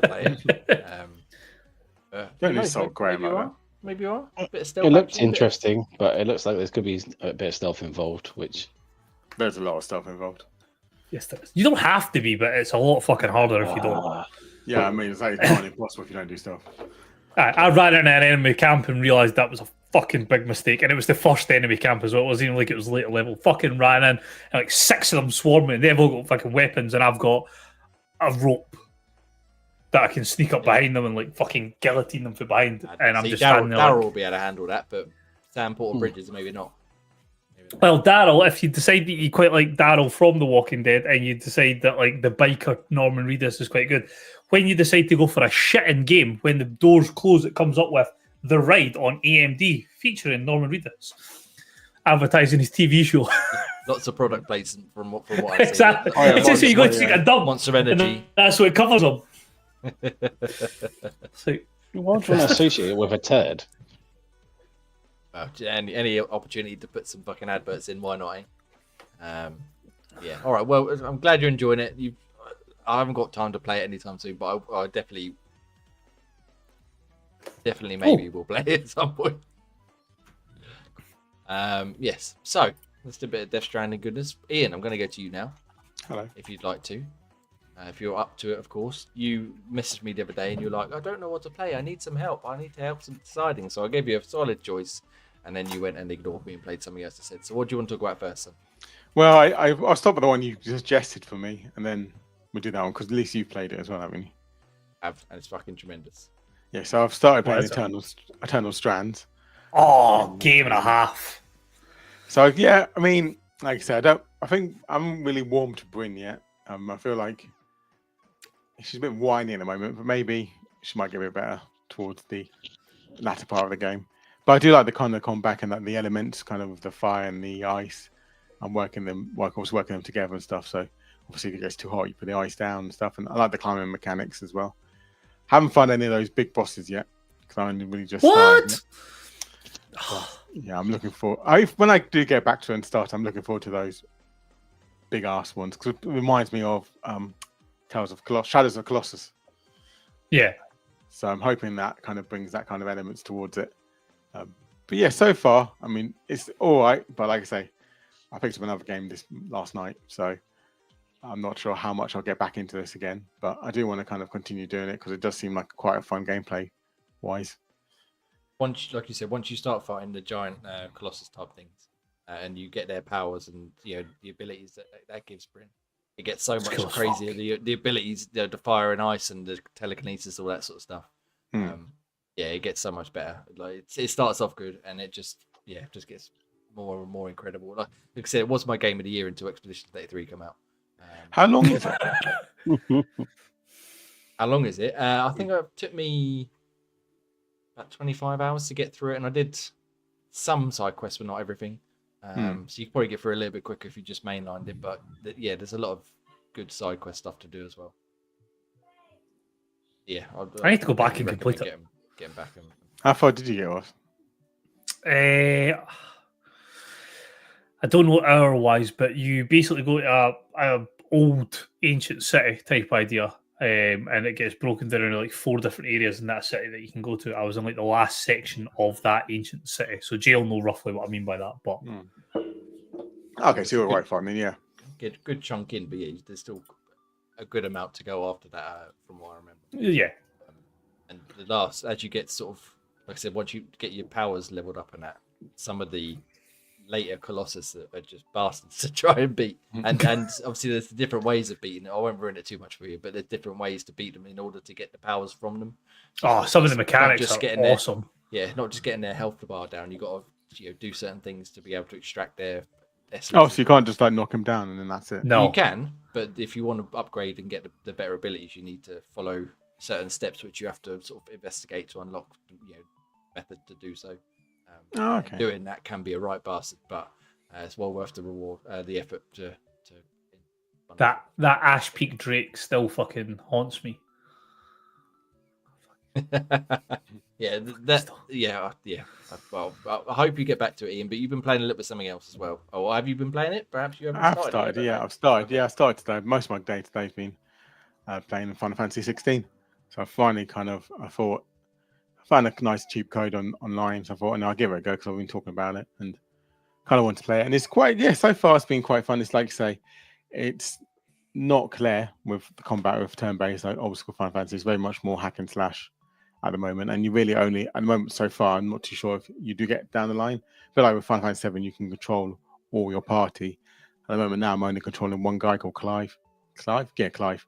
play it. Don't insult Graham like that. Maybe you are. A bit of stealth. It looks interesting, but it looks like there's going to be a bit of stealth involved, which... There's a lot of stuff involved. Yes, there is. You don't have to be, but it's a lot fucking harder if you don't. Yeah, I mean, it's like kind of impossible if you don't do stuff. I ran into an enemy camp and realised that was a fucking big mistake, and it was the first enemy camp as well. It wasn't even like it was later level. Fucking ran in, and like 6 of them swarmed me, and they've all got fucking weapons, and I've got a rope that I can sneak up behind them and like fucking guillotine them from behind, and I'm just standing there. Daryl will be able to handle that, but Sam Porter Bridges maybe not. Well, Daryl, if you decide that you quite like Daryl from The Walking Dead, and you decide that like the biker Norman Reedus is quite good, when you decide to go for a shitting game, when the doors close, it comes up with The Ride on AMD featuring Norman Reedus advertising his TV show. Lots of product placement from what I've seen. Exactly. It's just so you go to take a dump. Monster Energy. That's what it covers them. So, why do you want to associate it with a turd? Any opportunity to put some fucking adverts in, why not? Yeah. All right. Well, I'm glad you're enjoying it. I haven't got time to play it anytime soon, but I definitely maybe will play it at some point. Yes. So let's do a bit of Death Stranding goodness. Ian, I'm going to go to you now. Hello. If you'd like to. If you're up to it, of course. You messaged me the other day and you're like, I don't know what to play. I need some help. I need to help some deciding. So I gave you a solid choice. and then you went and ignored me and played something else instead. So what do you want to talk about first? Then? Well, I'll start with the one you suggested for me, and then we'll do that one because at least you've played it as well, haven't you? And it's fucking tremendous. Yeah, so I've started What playing is it? Eternal Strands. Oh, game and a half. So yeah, I mean, like I said, I think I'm really warm to Bryn yet. I feel like she's a bit whiny at the moment, but maybe she might get a bit better towards the latter part of the game. But I do like the kind of combat and like the elements, kind of the fire and the ice. I'm working them together and stuff. So obviously, if it gets too hot, you put the ice down and stuff. And I like the climbing mechanics as well. Haven't found any of those big bosses yet because I only really just started. Yeah, I'm looking for. When I do get back to it and start, I'm looking forward to those big ass ones because it reminds me of Shadows of Colossus. Yeah. So I'm hoping that kind of brings that kind of elements towards it. But yeah, so far, I mean, it's all right. But like I say, I picked up another game last night, so I'm not sure how much I'll get back into this again. But I do want to kind of continue doing it because it does seem like quite a fun gameplay wise. Once, like you said, once you start fighting the giant Colossus type things, and you get their powers and the abilities that gives Bryn, it gets so much cool as crazier. The abilities, the fire and ice and the telekinesis, all that sort of stuff. Yeah, it gets so much better. Like it starts off good, and it just gets more and more incredible. Like I said, it was my game of the year until Expedition 33 come out. How long is it? How long is it? I think it took me about 25 hours to get through it, and I did some side quests, but not everything. So you could probably get through a little bit quicker if you just mainlined it. But yeah, there's a lot of good side quest stuff to do as well. Yeah, I need to go back and complete it. Getting back. How far did you get off? I don't know hour-wise, but you basically go to a old ancient city type idea, and it gets broken down into like 4 different areas in that city that you can go to. I was in like the last section of that ancient city, so Jay know roughly what I mean by that. But okay, so you're right far. I mean, yeah, get good chunk in, but yeah, there's still a good amount to go after that, from what I remember. Yeah. And the last, as you get sort of, like I said, once you get your powers leveled up and that, some of the later Colossus that are just bastards to try and beat. And obviously there's different ways of beating it. I won't ruin it too much for you, but there's different ways to beat them in order to get the powers from them. So some of the mechanics just are awesome. Not just getting their health bar down. You got to do certain things to be able to extract their essence. Oh, so you can't just like knock them down and then that's it. No, you can, but if you want to upgrade and get the better abilities, you need to follow certain steps which you have to sort of investigate to unlock method to do so. Okay. Doing that can be a right bastard, but it's well worth the reward, the effort to that Ash Peak Drake still fucking haunts me. Well, I hope you get back to it, Ian. But you've been playing a little bit of something else as well. Oh, have you been playing it? Perhaps you haven't. I've started. I started today. Most of my day today's been playing Final Fantasy 16. So I finally I found a nice cheap code online. So I thought, I'll give it a go because I've been talking about it and kind of want to play it. And it's so far it's been quite fun. It's like you say, it's not clear with the combat with turn-based like old school Final Fantasy. It's very much more hack and slash at the moment. And you really only, at the moment so far, I'm not too sure if you do get down the line. But like with Final Fantasy 7, you can control all your party. At the moment now, I'm only controlling one guy called Clive. Clive? Yeah, Clive.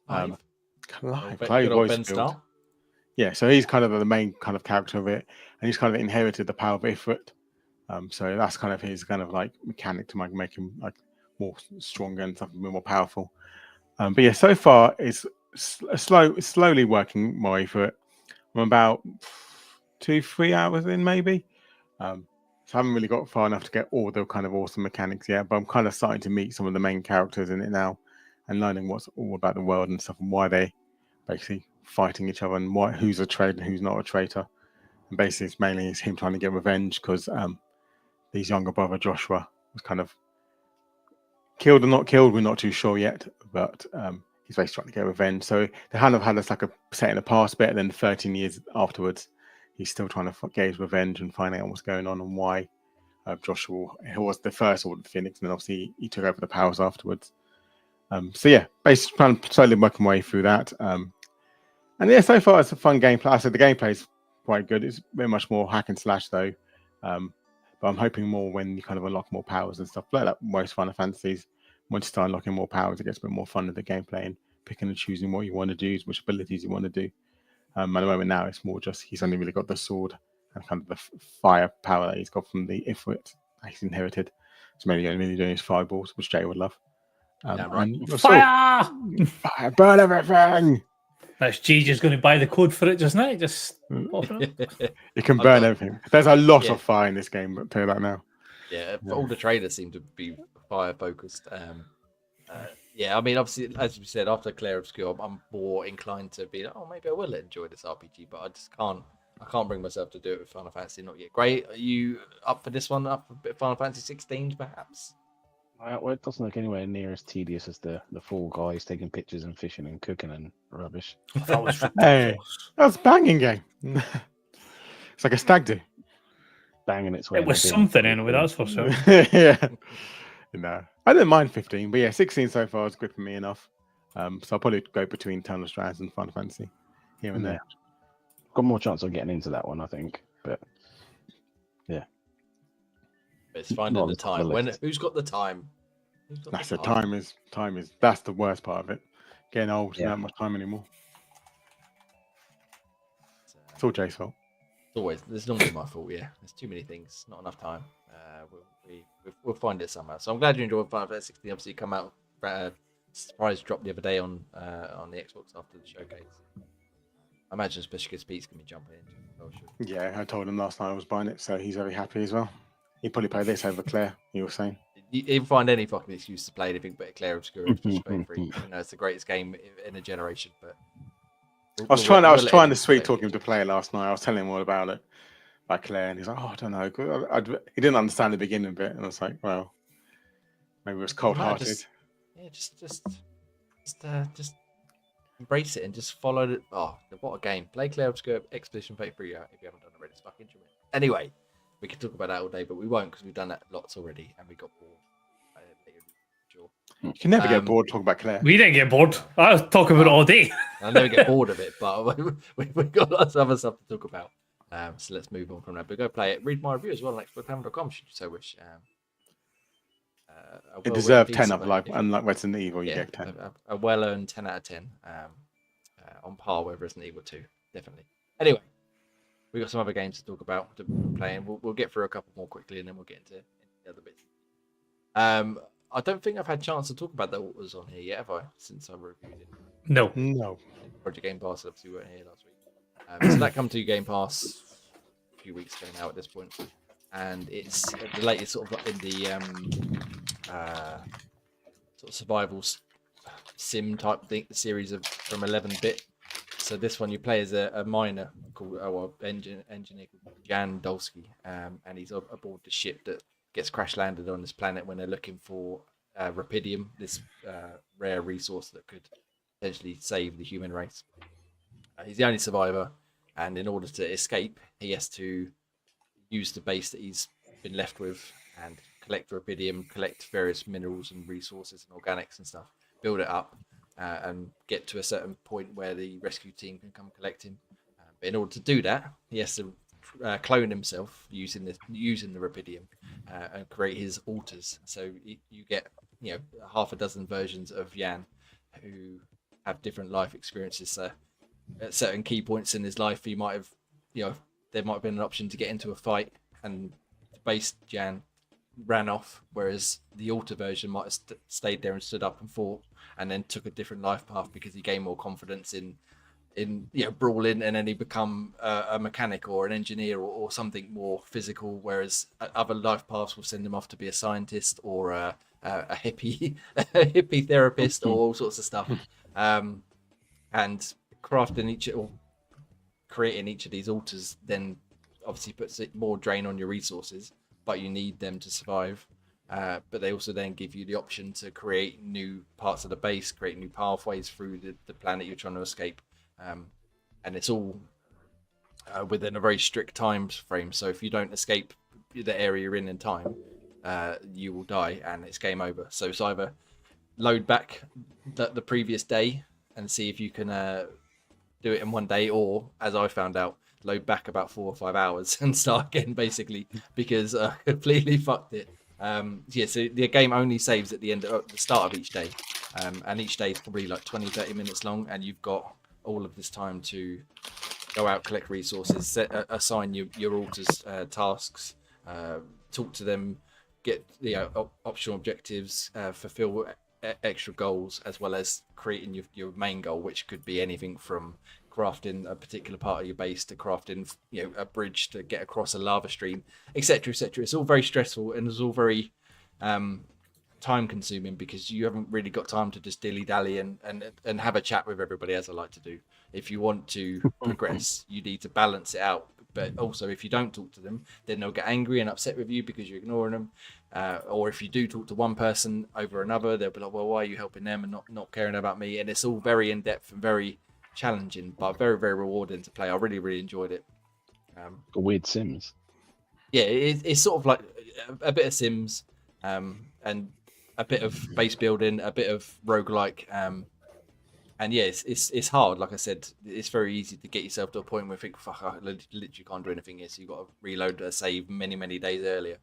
Clive Rosefield. Yeah, so he's kind of the main kind of character of it, and he's kind of inherited the power of Ifrit. So that's kind of his kind of like mechanic to make him like more stronger and something more powerful. But yeah, so far it's slowly working my way through it. I'm about 2-3 hours in maybe. So I haven't really got far enough to get all the kind of awesome mechanics yet, but I'm kind of starting to meet some of the main characters in it now and learning what's all about the world and stuff and why they basically fighting each other and who's a traitor and who's not a traitor. And basically it's mainly him trying to get revenge because his younger brother Joshua was kind of killed or not killed, we're not too sure yet, but he's basically trying to get revenge. So they kind of had us like a set in the past bit, and then 13 years afterwards he's still trying to get his revenge and finding out what's going on and why Joshua, who was the first Order of the Phoenix, and then obviously he took over the powers afterwards. So yeah, basically trying to slowly work my way through that. And yeah, so far it's a fun gameplay. I said the gameplay is quite good. It's very much more hack and slash though. But I'm hoping more when you kind of unlock more powers and stuff like most Final Fantasies. Once you start unlocking more powers, it gets a bit more fun with the gameplay and picking and choosing what you want to do, which abilities you want to do. At the moment now, it's more just he's only really got the sword and kind of the fire power that he's got from the Ifrit that he's inherited. So maybe only doing his fireballs, which Jay would love. right. Fire! Fire! Burn everything! That's G just going to buy the code for it just now. Just pop it up. You can burn everything. There's a lot of fire in this game, but I'll tell you that now. Yeah, all the trailers seem to be fire focused. Yeah, I mean, obviously, as we said, after Clair Obscure, I'm more inclined to be like, oh, maybe I will enjoy this RPG, but I just can't. I can't bring myself to do it with Final Fantasy not yet. Great, are you up for this one? Up for a bit of Final Fantasy 16, perhaps? Well, it doesn't look anywhere near as tedious as the four guys taking pictures and fishing and cooking and rubbish. That was Hey, that's a banging game. It's like a stag do. Banging its way. It was something anyway, that's for sure. Yeah. No, I didn't mind 15, but yeah, 16 so far is good for me enough. So I'll probably go between Town of Strands and Final Fantasy here and there. Got more chance of getting into that one, I think. But yeah, It's finding the time. Who's got the time? That's the time is that's the worst part of it. Getting old, don't have much time anymore. It's all Jay's fault. There's normally my fault. Yeah, there's too many things, not enough time. We'll find it somehow. So I'm glad you enjoyed Final Fantasy 16. Obviously, come out surprise drop the other day on the Xbox after the showcase. I imagine especially because Pete's gonna be jumping in. Oh, sure. Yeah, I told him last night I was buying it, so he's very happy as well. He'd probably play this over Claire. You were saying you find any fucking excuse to play anything but Clair Obscura, especially free. You know, it's the greatest game in a generation. But I was trying to sweet talk him to play it last night. I was telling him all about it, like Claire, and he's like, "Oh, I don't know." He didn't understand the beginning bit, and I was like, "Well, maybe it was cold-hearted." Just embrace it and just follow it. Oh, what a game! Play Clair Obscura Expedition Fate 3 out if you haven't done it already. It's fucking tremendous. Anyway, we could talk about that all day, but we won't because we've done that lots already, and we got bored. Sure. You can never get bored talking about Claire. We didn't get bored. I was talking about it all day. I'll never get bored of it, but we've got lots of other stuff to talk about. So let's move on from that. But go play it. Read my review as well on xboxtavern.com should you so wish. It deserved 10 up, unlike Resident Evil, you get 10. A well-earned 10 out of 10. On par with Resident Evil 2, definitely. Anyway, we've got some other games to talk about to play, and we'll get through a couple more quickly, and then we'll get into the other bits. I don't think I've had a chance to talk about that what was on here yet, have I? Since I reviewed it. No. Project Game Pass, obviously, we weren't here last week. So that come to Game Pass a few weeks ago now at this point, and it's the latest sort of in the sort of survival sim type thing, the series from 11-bit. So this one you play as a miner called engineer called Jan Dolsky, and he's aboard the ship that gets crash landed on this planet when they're looking for rapidium, this rare resource that could potentially save the human race. He's the only survivor, and in order to escape, he has to use the base that he's been left with and collect rapidium, collect various minerals and resources and organics and stuff, build it up, and get to a certain point where the rescue team can come collect him. But in order to do that, he has to clone himself using the rapidium and create his alters. So you get half a dozen versions of Jan who have different life experiences. So at certain key points in his life, he might have, there might have been an option to get into a fight, and the base Jan ran off, whereas the alter version might have stayed there and stood up and fought, and then took a different life path because he gained more confidence in brawling, and then he become a mechanic or an engineer or something more physical, whereas other life paths will send him off to be a scientist or a hippie therapist or all sorts of stuff. And crafting or creating each of these alters then obviously puts more drain on your resources, but you need them to survive. But they also then give you the option to create new parts of the base, create new pathways through the planet you're trying to escape. And it's all within a very strict time frame. So if you don't escape the area you're in time, you will die and it's game over. So it's either load back the previous day and see if you can do it in one day, or, as I found out, load back about 4 or 5 hours and start again, basically, because I completely fucked it. So the game only saves at the start of each day, and each day is probably like 20-30 minutes long, and you've got all of this time to go out, collect resources, assign your alters tasks, talk to them, get optional objectives, fulfill extra goals, as well as creating your main goal, which could be anything from crafting a particular part of your base to crafting a bridge to get across a lava stream, etc., etc. It's all very stressful, and it's all very time consuming, because you haven't really got time to just dilly dally and have a chat with everybody, as I like to do. If you want to progress, you need to balance it out. But also, if you don't talk to them, then they'll get angry and upset with you because you're ignoring them. Or if you do talk to one person over another, they'll be like, well, why are you helping them and not caring about me? And it's all very in-depth and very challenging, but very, very rewarding to play. I really, really enjoyed it. Weird Sims. Yeah, it's sort of like a bit of Sims, and a bit of base building, a bit of roguelike. And yeah, it's hard. Like I said, it's very easy to get yourself to a point where you think, fuck, I literally can't do anything here. So you've got to reload a save many, many days earlier.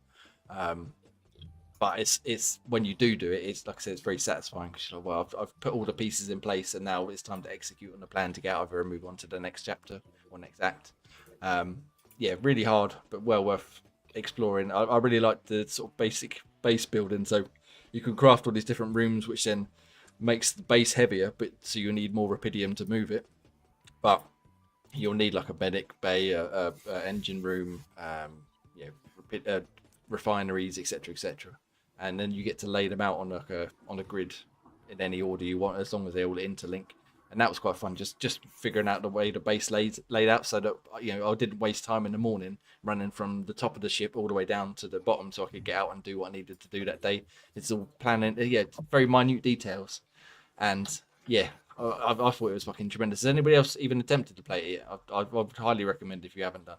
But it's when you do it, it's like I said, it's very satisfying, because you're like, well, I've put all the pieces in place, and now it's time to execute on the plan to get out of here and move on to the next chapter or next act. Yeah, really hard, but well worth exploring. I really like the sort of basic base building. So you can craft all these different rooms, which then makes the base heavier, but so you need more rapidium to move it. But you'll need like a medic bay, a engine room, refineries, etc., etc. And then you get to lay them out on a grid in any order you want, as long as they all interlink. And that was quite fun, just figuring out the way the base laid out, so that I didn't waste time in the morning running from the top of the ship all the way down to the bottom, so I could get out and do what I needed to do that day. It's all planning, very minute details, and I thought it was fucking tremendous. Has anybody else even attempted to play it yet? I would highly recommend if you haven't done.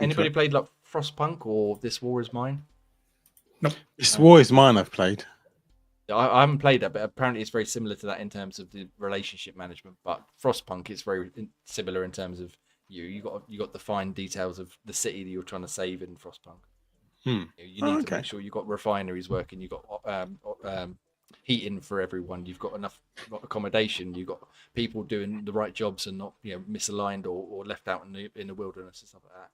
Anybody played like Frostpunk or This War Is Mine? Nope. This War Is Mine I've played. I haven't played that, but apparently it's very similar to that in terms of the relationship management. But Frostpunk is very similar in terms of you got the fine details of the city that you're trying to save in Frostpunk. You need to make sure you've got refineries working, you've got heating for everyone, you've got enough accommodation, you've got people doing the right jobs and not misaligned or left out in the wilderness and stuff like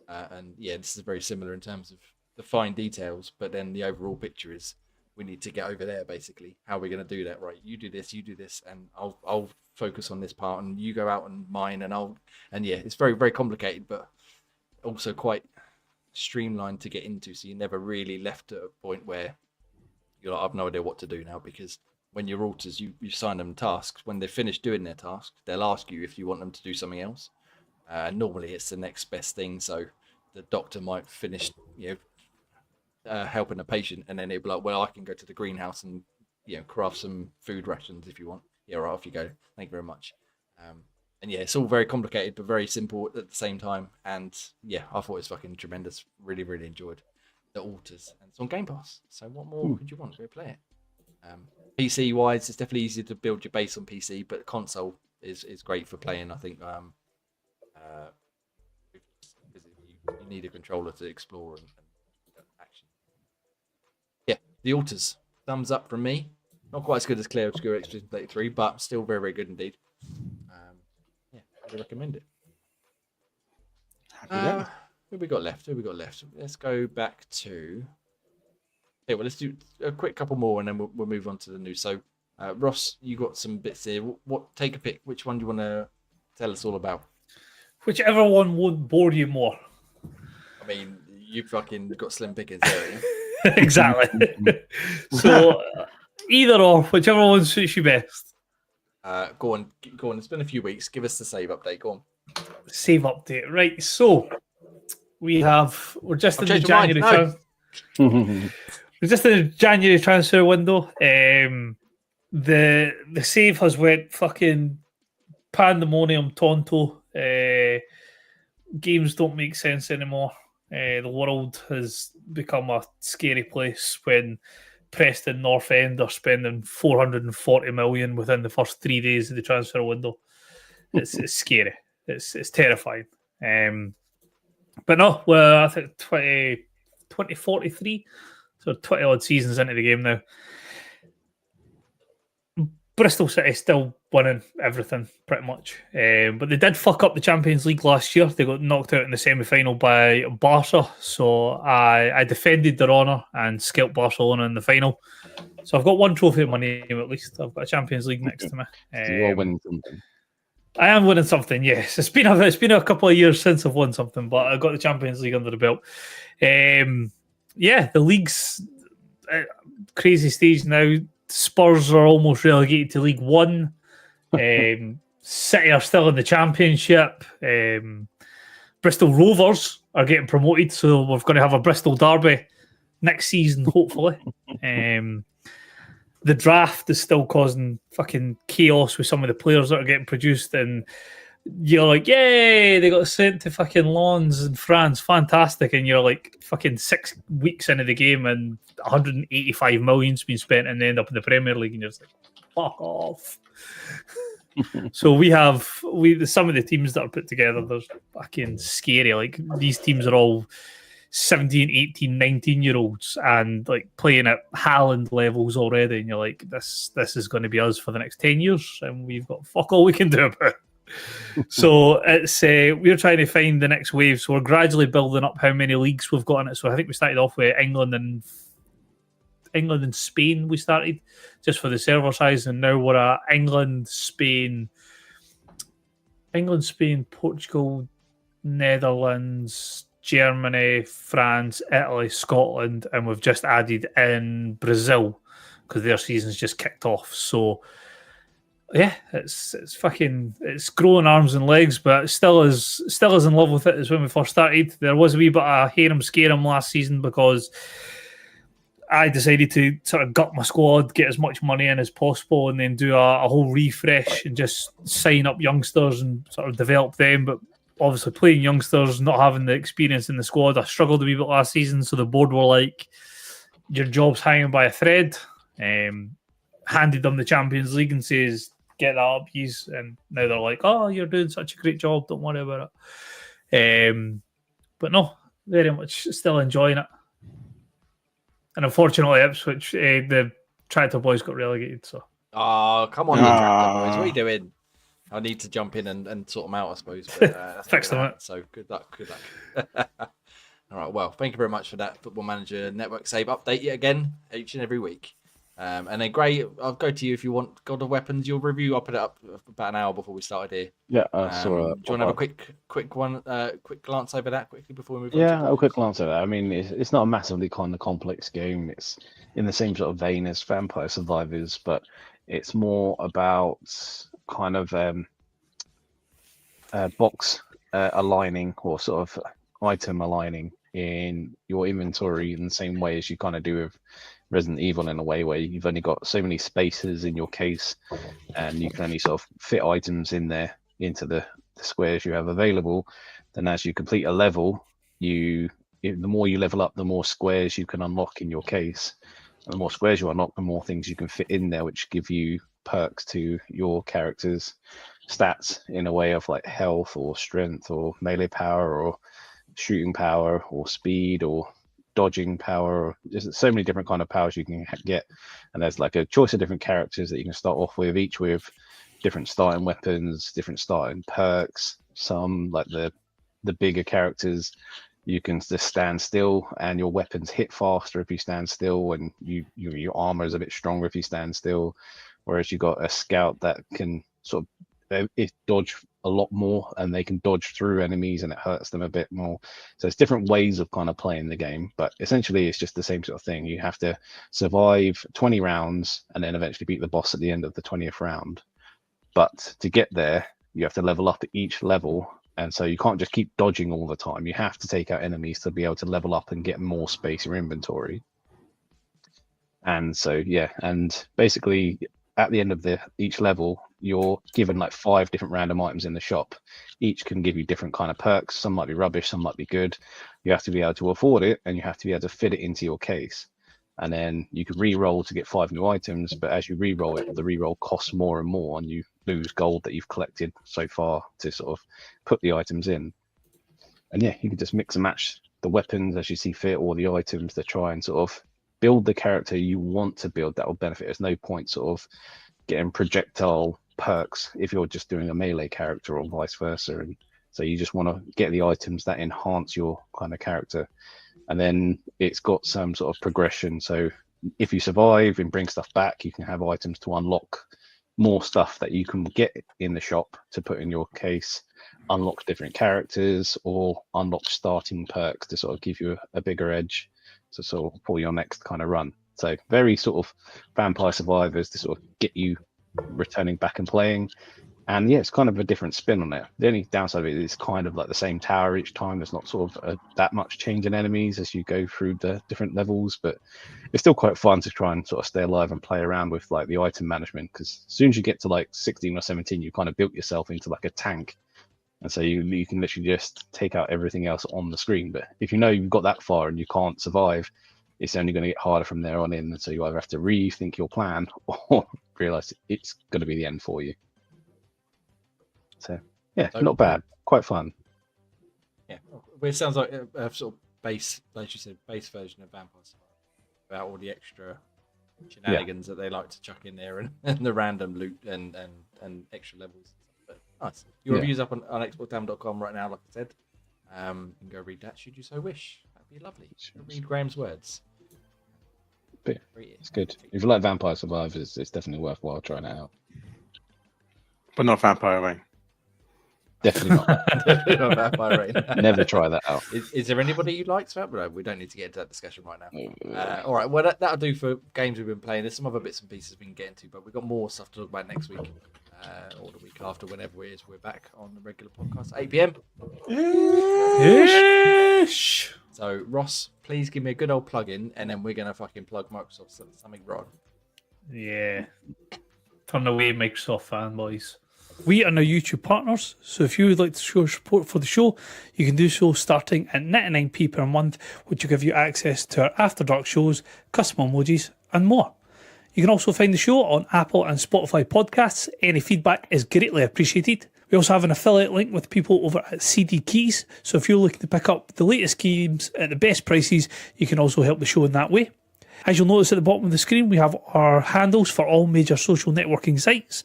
that. And this is very similar in terms of the fine details, but then the overall picture is, we need to get over there, basically. How are we going to do that? Right, you do this, and I'll focus on this part, and you go out and mine, and it's very, very complicated, but also quite streamlined to get into. So you're never really left at a point where you're like, I've no idea what to do now, because when you're alters, you assign them tasks. When they're finished doing their task, they'll ask you if you want them to do something else. Normally, it's the next best thing. So the doctor might finish, helping a patient, and then it'll be like, well, I can go to the greenhouse and craft some food rations if you want. Right, off you go, thank you very much. And it's all very complicated but very simple at the same time. And I thought it was fucking tremendous. Really, really enjoyed the alters, and it's on Game Pass, so what more could you want? Go play it. PC wise, it's definitely easier to build your base on PC, but console is great for playing, I think. You need a controller to explore and action. The alters, thumbs up from me. Not quite as good as Clear Obscure Expedition 33, but still very, very good indeed. I recommend it. Who we got left? Let's go back to. Let's do a quick couple more, and then we'll move on to the news. So, Ross, you got some bits here. Take a pick. Which one do you want to tell us all about? Whichever one won't bore you more. I mean, you fucking got slim pickings there. Exactly. So either or, whichever one suits you best. Go on. It's been a few weeks. Give us the save update. Go on. Save update. Right. So we're just in the January we're just in the January transfer window. The save has went fucking pandemonium tonto. Games don't make sense anymore. The world has become a scary place when Preston North End are spending 440 million within the first 3 days of the transfer window. It's scary. It's terrifying. But no, well, I think 2043, so 20 odd seasons into the game now. Bristol City still winning everything pretty much, but they did fuck up the Champions League last year. They got knocked out in the semi-final by Barca, so I defended their honour and scalped Barcelona in the final. So I've got one trophy in my name at least. I've got a Champions League next to me. You are winning something. I am winning something. Yes, it's been a couple of years since I've won something, but I got the Champions League under the belt. Yeah, the league's crazy stage now. Spurs are almost relegated to League One. City are still in the Championship. Bristol Rovers are getting promoted, so we're going to have a Bristol derby next season, hopefully. The draft is still causing fucking chaos with some of the players that are getting produced, and you're like, yay, they got sent to fucking Lens in France, fantastic. And you're like fucking 6 weeks into the game and 185 million's been spent and they end up in the Premier League, and you're just like, fuck off. So some of the teams that are put together, they're fucking scary. Like, these teams are all 17, 18, 19-year-olds and like playing at Haaland levels already, and you're like, this is going to be us for the next 10 years and we've got fuck all we can do about it. So it's we're trying to find the next wave. So we're gradually building up how many leagues we've got in it. So I think we started off with England and Spain. We started just for the server size, and now we're at England, Spain, Portugal, Netherlands, Germany, France, Italy, Scotland, and we've just added in Brazil because their season's just kicked off. So yeah, it's growing arms and legs, but still is in love with it as when we first started. There was a wee bit of harum scarum last season because I decided to sort of gut my squad, get as much money in as possible, and then do a whole refresh and just sign up youngsters and sort of develop them. But obviously playing youngsters, not having the experience in the squad, I struggled a wee bit last season. So the board were like, your job's hanging by a thread. Handed them the Champions League and says, get that up, please. And now they're like, oh, you're doing such a great job, don't worry about it. But no, very much still enjoying it. And unfortunately, Ipswich, the Tractor Boys got relegated. So, oh, come on, you Tractor Boys, what are you doing? I need to jump in and sort them out, I suppose. But fix them out. So good luck. All right, well, thank you very much for that Football Manager Network save update yet again, each and every week. And then, Gray, I'll go to you if you want God of Weapons. Your review, I'll put it up about an hour before we started here. Yeah, I saw it. Do you want to have a quick glance over that quickly before we move on? Yeah, a quick glance over that. I mean, it's not a massively kind of complex game. It's in the same sort of vein as Vampire Survivors, but it's more about kind of box aligning or sort of item aligning in your inventory in the same way as you kind of do with Resident Evil, in a way where you've only got so many spaces in your case and you can only sort of fit items in there into the squares you have available. Then as you complete a level, the more you level up, the more squares you can unlock in your case. And the more squares you unlock, the more things you can fit in there, which give you perks to your character's stats in a way of like health or strength or melee power or shooting power or speed or dodging power. There's so many different kind of powers you can get, and there's like a choice of different characters that you can start off with, each with different starting weapons, different starting perks. Some, like the bigger characters, you can just stand still and your weapons hit faster if you stand still, and your armor is a bit stronger if you stand still, whereas you got a scout that can sort of dodge a lot more, and they can dodge through enemies and it hurts them a bit more. So it's different ways of kind of playing the game, but essentially it's just the same sort of thing. You have to survive 20 rounds and then eventually beat the boss at the end of the 20th round. But to get there, you have to level up at each level, and so you can't just keep dodging all the time. You have to take out enemies to be able to level up and get more space in your inventory. And so yeah, and basically at the end of each level, you're given like 5 different random items in the shop. Each can give you different kind of perks. Some might be rubbish, some might be good. You have to be able to afford it, and you have to be able to fit it into your case. And then you can re-roll to get 5 new items, but as you re-roll it, the re-roll costs more and more, and you lose gold that you've collected so far to sort of put the items in. And yeah, you can just mix and match the weapons as you see fit, or the items to try and sort of build the character you want to build that will benefit. There's no point sort of getting projectile perks if you're just doing a melee character or vice versa. And so you just want to get the items that enhance your kind of character. And then it's got some sort of progression. So if you survive and bring stuff back, you can have items to unlock more stuff that you can get in the shop to put in your case, unlock different characters, or unlock starting perks to sort of give you a bigger edge to sort of for your next kind of run. So very sort of Vampire Survivors to sort of get you returning back and playing. And yeah, it's kind of a different spin on it. The only downside of it is kind of like the same tower each time. There's not sort of that much change in enemies as you go through the different levels, but it's still quite fun to try and sort of stay alive and play around with like the item management, because as soon as you get to like 16 or 17, you kind of built yourself into like a tank. And so you can literally just take out everything else on the screen. But if you know you've got that far and you can't survive, it's only going to get harder from there on in. And so you either have to rethink your plan or realize it's going to be the end for you. So yeah, not bad, quite fun. Yeah, well, it sounds like a sort of base, like you said, base version of Vampire Survivors, about all the extra shenanigans that they like to chuck in there, and the random loot and extra levels. But nice. Your reviews up on xboxtavern.com right now, like I said. You can go read that should you so wish. That'd be lovely. Read Graham's words. But it's good. If you like Vampire Survivors, it's definitely worthwhile trying it out. But not Vampire Rain. Definitely not. Definitely not Vampire Rain. Never try that out. Is there anybody you like, Vampire? We don't need to get into that discussion right now. All right, well, that'll do for games we've been playing. There's some other bits and pieces we can get into, but we've got more stuff to talk about next week or the week after, whenever it is we're back on the regular podcast, 8 p.m. Ish. So, Ross, please give me a good old plug-in, and then we're going to fucking plug Microsoft something wrong. Yeah. Turn away, Microsoft fanboys. We are now YouTube partners, so if you would like to show support for the show, you can do so starting at 99p per month, which will give you access to our After Dark shows, custom emojis, and more. You can also find the show on Apple and Spotify podcasts. Any feedback is greatly appreciated. We also have an affiliate link with people over at CD Keys, so if you're looking to pick up the latest games at the best prices, you can also help the show in that way. As you'll notice at the bottom of the screen, we have our handles for all major social networking sites.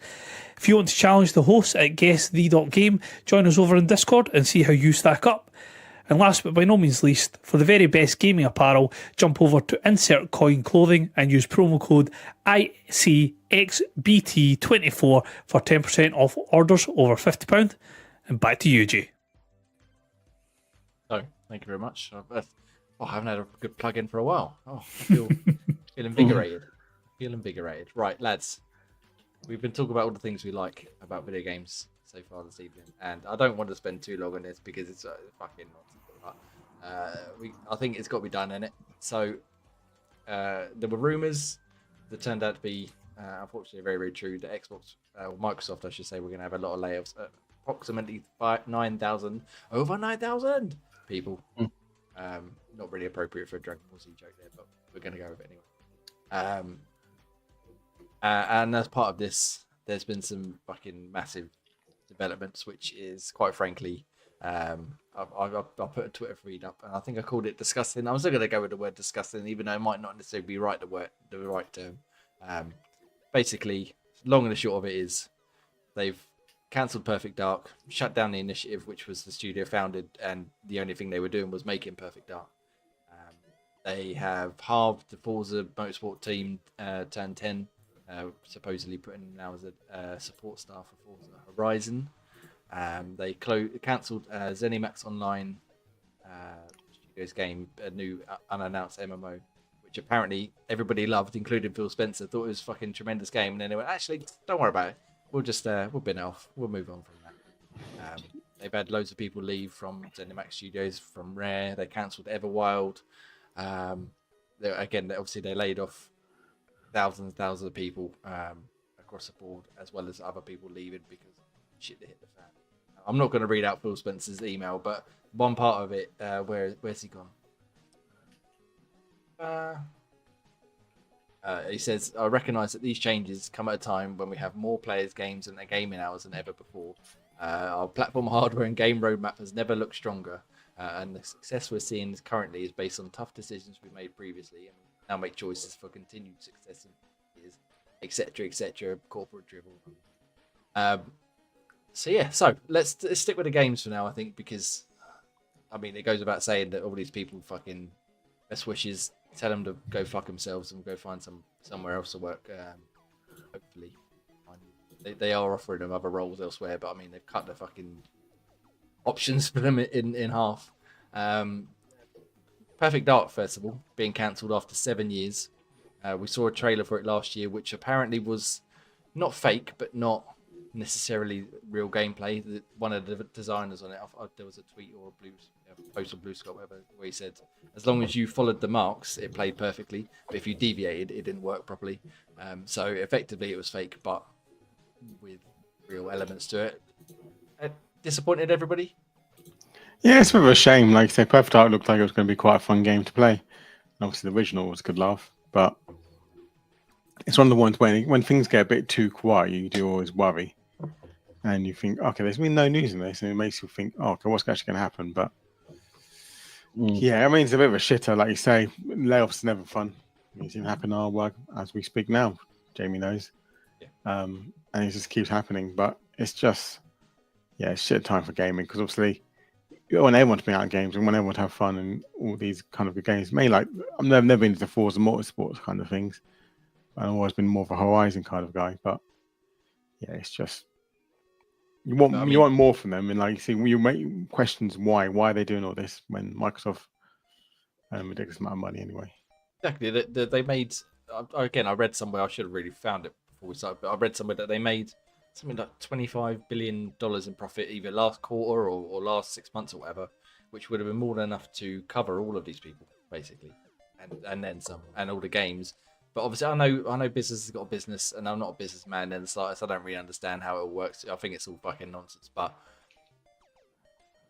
If you want to challenge the hosts at guessthE.game, join us over in Discord and see how you stack up. And last but by no means least, for the very best gaming apparel, jump over to Insert Coin Clothing and use promo code ICXBT24 for 10% off orders over £50. And back to you, Jay. So, thank you very much. I haven't had a good plug-in for a while. I feel invigorated. Right, lads. We've been talking about all the things we like about video games so far this evening, and I don't want to spend too long on this because it's fucking nonsense. I think it's got to be done in it. So there were rumors that turned out to be, unfortunately, very, very true. That Microsoft, I should say, we're going to have a lot of layoffs. Approximately 9,000, over 9,000 people. Not really appropriate for a Dragon Ball Z joke there, but we're going to go with it anyway. And as part of this, there's been some fucking massive developments, which is quite frankly, I put a Twitter feed up, and I think I called it disgusting. I'm still going to go with the word disgusting, even though it might not necessarily be the right term. Basically, long and the short of it is, they've cancelled Perfect Dark, shut down the initiative, which was the studio founded, and the only thing they were doing was making Perfect Dark. They have halved the Forza Motorsport team, turn 10. Supposedly putting them now as a support staff for Forza Horizon. They cancelled ZeniMax Online Studios game, a new unannounced MMO, which apparently everybody loved, including Phil Spencer. Thought it was a fucking tremendous game, and then they went, actually, don't worry about it. We'll just we'll bin it off. We'll move on from that. They've had loads of people leave from ZeniMax Studios, from Rare. They cancelled Everwild. Again, obviously they laid off thousands of people across the board, as well as other people leaving because shit hit the fan. I'm not going to read out Phil Spencer's email, but one part of it, where's he gone? He says, I recognise that these changes come at a time when we have more players, games, and their gaming hours than ever before. Our platform hardware and game roadmap has never looked stronger, and the success we're seeing currently is based on tough decisions we made previously, and we now make choices for continued success in years, etc., corporate drivel. So let's stick with the games for now, I think, because I mean it goes without saying that all these people fucking best wishes. Tell them to go fuck themselves and go find somewhere else to work. Hopefully, they are offering them other roles elsewhere, but I mean they've cut the fucking options for them in half. Perfect Dark Festival being cancelled after 7 years. We saw a trailer for it last year, which apparently was not fake, but not necessarily real gameplay. One of the designers on it, there was a tweet or a post on Blue Sky, whatever, where he said, as long as you followed the marks, it played perfectly. But if you deviated, it didn't work properly. So effectively, it was fake, but with real elements to it. Disappointed everybody? Yeah, it's a bit of a shame. Like I say, Perfect Dark looked like it was going to be quite a fun game to play. And obviously, the original was a good laugh, but it's one of the ones when things get a bit too quiet, you do always worry. And you think, okay, there's been no news in this, and it makes you think, oh, okay, what's actually going to happen? But yeah, I mean, it's a bit of a shitter, like you say. Layoffs are never fun. It's even happening in our work as we speak now. Jamie knows, and it just keeps happening. But it's just, yeah, it's shit time for gaming because obviously, you want everyone to be out of games and want everyone to have fun and all these kind of good games. Mainly, like I've never been into Forza Motorsports kind of things. I've always been more of a Horizon kind of guy, but yeah, it's just. You want more from them, and like you see, you make questions why are they doing all this when Microsoft ridiculous amount of money anyway. Exactly. They made again. I read somewhere. I should have really found it before we started, but I read somewhere that they made something like $25 billion in profit either last quarter or last 6 months or whatever, which would have been more than enough to cover all of these people basically, and then some, and all the games. But obviously, I know business has got a business, and I'm not a businessman in the slightest. I don't really understand how it works. I think it's all fucking nonsense. But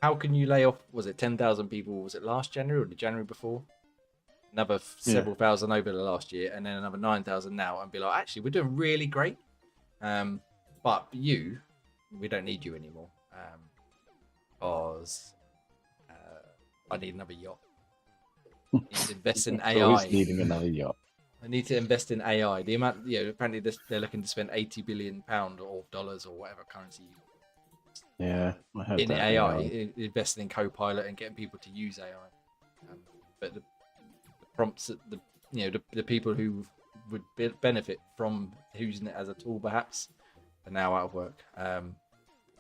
how can you lay off? Was it 10,000 people? Was it last January or the January before? Another several thousand over the last year, and then another 9,000 now, and be like, actually, we're doing really great. But we don't need you anymore. Because I need another yacht. I need to invest in AI. Always needing another yacht. I need to invest in AI. The amount, apparently they're looking to spend £80 billion or dollars or whatever currency. Yeah, I heard in that, AI, investing in Copilot and getting people to use AI. But the prompts, the people who would benefit from using it as a tool, perhaps, are now out of work. And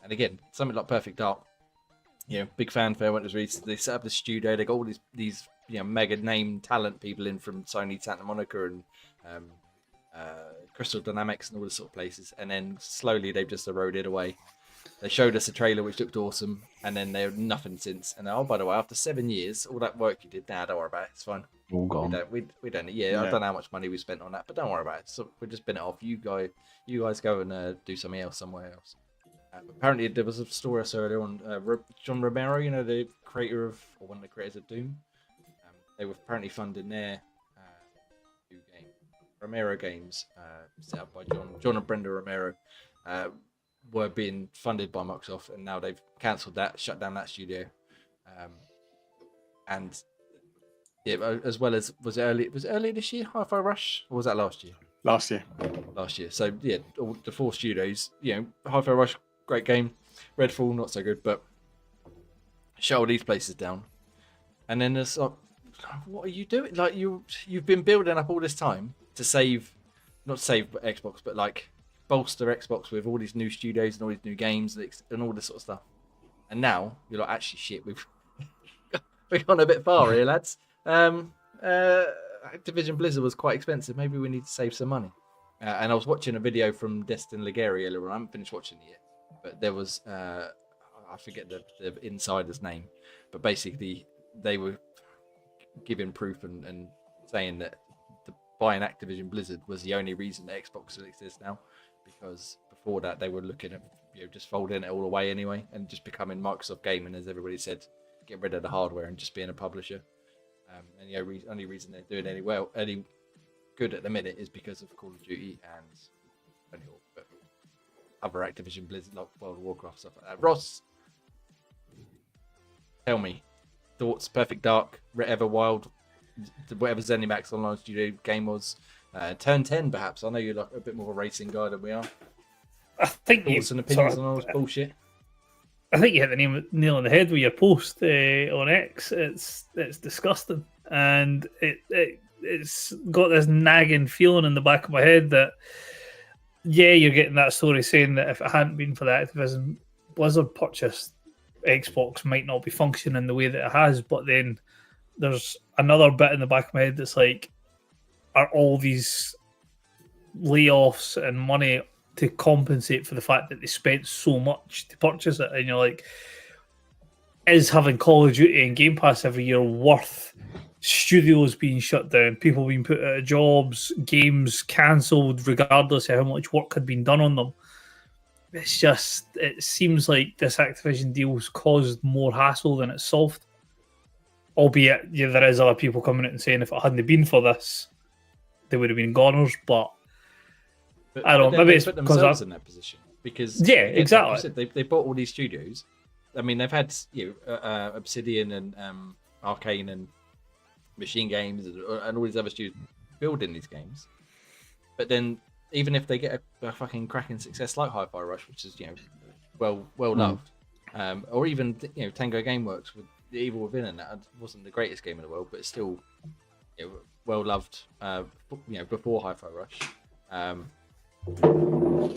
again, something like Perfect Dark, big fanfare when it was released. They set up the studio. They got all these mega name talent people in from Sony Santa Monica and Crystal Dynamics and all those sort of places, and then slowly they've just eroded away. They showed us a trailer which looked awesome, and then they had nothing since. And oh, by the way, after 7 years, all that work you did, don't worry about it. It's fine. All gone. We don't. Yeah, I don't know how much money we spent on that, but don't worry about it. So we just spin it off. You guys go and do something else somewhere else. Apparently, there was a story I saw earlier on John Romero, the creator of, or one of the creators of Doom. They were apparently funding their new game, Romero Games, set up by John and Brenda Romero, were being funded by Microsoft, and now they've cancelled that, shut down that studio, and as well as was it early this year, Hi-Fi Rush, or was that last year? Last year. So all the 4 studios, Hi-Fi Rush, great game, Redfall not so good, but shut all these places down, and then there's what are you doing? Like you've been building up all this time to not save Xbox, but like bolster Xbox with all these new studios and all these new games and all this sort of stuff. And now you're like, actually, shit, we've gone a bit far here, lads. Activision Blizzard was quite expensive. Maybe we need to save some money. And I was watching a video from Destin Legary earlier on. I haven't finished watching it yet, but there was I forget the insider's name, but basically they were giving proof and saying that buying Activision Blizzard was the only reason that Xbox still exists now, because before that they were looking at just folding it all away anyway and just becoming Microsoft Gaming, as everybody said, get rid of the hardware and just being a publisher. And the only reason they're doing any good at the minute is because of Call of Duty and other Activision Blizzard, like World of Warcraft stuff like that. Ross, tell me thoughts. Perfect Dark, Everwild, whatever ZeniMax Online Studio game was. Turn 10, perhaps. I know you're like a bit more of a racing guy than we are. I think Thoughts and opinions on all this bullshit. I think you hit the nail on the head with your post on X. It's disgusting, and it's got this nagging feeling in the back of my head that you're getting that story saying that if it hadn't been for the Activision Blizzard purchase, Xbox might not be functioning the way that it has. But then there's another bit in the back of my head that's like, are all these layoffs and money to compensate for the fact that they spent so much to purchase it? And you're like, is having Call of Duty and Game Pass every year worth studios being shut down, people being put out of jobs, games cancelled regardless of how much work had been done on them? It's just, it seems like this Activision deal's caused more hassle than it's solved. Albeit, there is other people coming out and saying if it hadn't been for this, they would have been goners, but I don't know. Maybe it's put because themselves in that position because exactly. Like you said, they bought all these studios. I mean, they've had Obsidian and Arcane and Machine Games and all these other studios building these games. But then, even if they get a fucking cracking success like Hi-Fi Rush, which is well loved, or even Tango Gameworks with The Evil Within, and that wasn't the greatest game in the world, but it's still well loved. Before Hi-Fi Rush.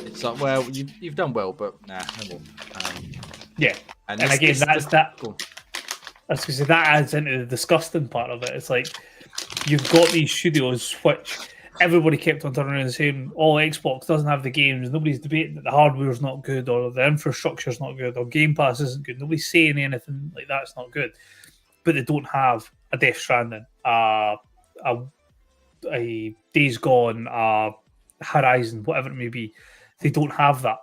It's like, well, you've done well, but nah, no more. And again, that's that. I was going to say that adds into the disgusting part of it. It's like you've got these studios which everybody kept on turning around and saying, "Oh, Xbox doesn't have the games." Nobody's debating that the hardware's not good or the infrastructure's not good or Game Pass isn't good. Nobody's saying anything like that's not good. But they don't have a Death Stranding, a Days Gone, Horizon, whatever it may be. They don't have that.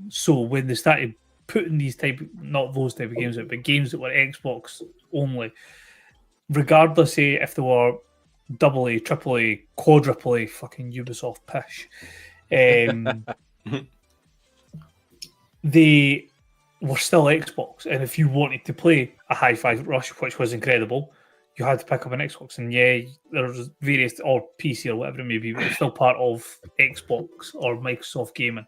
So when they started putting these not those type of games out, but games that were Xbox only, regardless of if they were AA, AAA, quadruple A, fucking Ubisoft pish, they were still Xbox. And if you wanted to play a Hi-Fi Rush, which was incredible, you had to pick up an Xbox. And there's various, or PC or whatever it may be, but it's still part of Xbox or Microsoft gaming.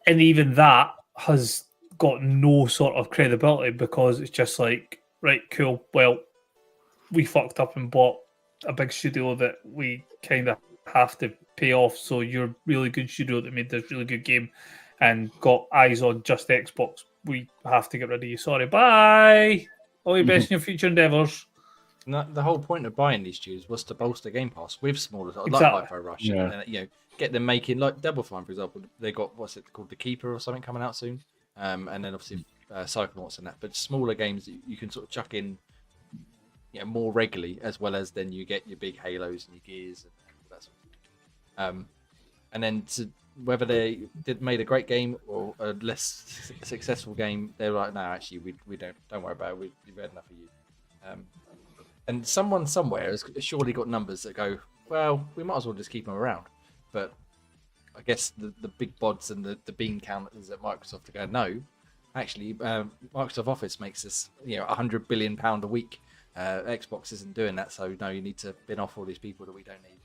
And even that has got no sort of credibility because it's just like, right, cool, well, we fucked up and bought a big studio that we kind of have to pay off. So you're a really good studio that made this really good game and got eyes on just Xbox. We have to get rid of you. Sorry, bye. All your best in your future endeavours. No, the whole point of buying these studios was to bolster Game Pass with smaller, like Hi-Fi Rush, and get them making like Double Fine, for example. They got what's it called, The Keeper or something coming out soon, and then obviously Psychonauts and that. But smaller games that you can sort of chuck in, more regularly, as well as then you get your big Halos and your Gears and that sort of thing. And then whether they made a great game or a less successful game, they're like, no, actually, we don't worry about it. We've had enough of you. And someone somewhere has surely got numbers that go, well, we might as well just keep them around. But I guess the big bods and the bean counters at Microsoft are going, no, actually, Microsoft Office makes us, £100 billion a week. Xbox isn't doing that, so no, you need to bin off all these people that we don't need.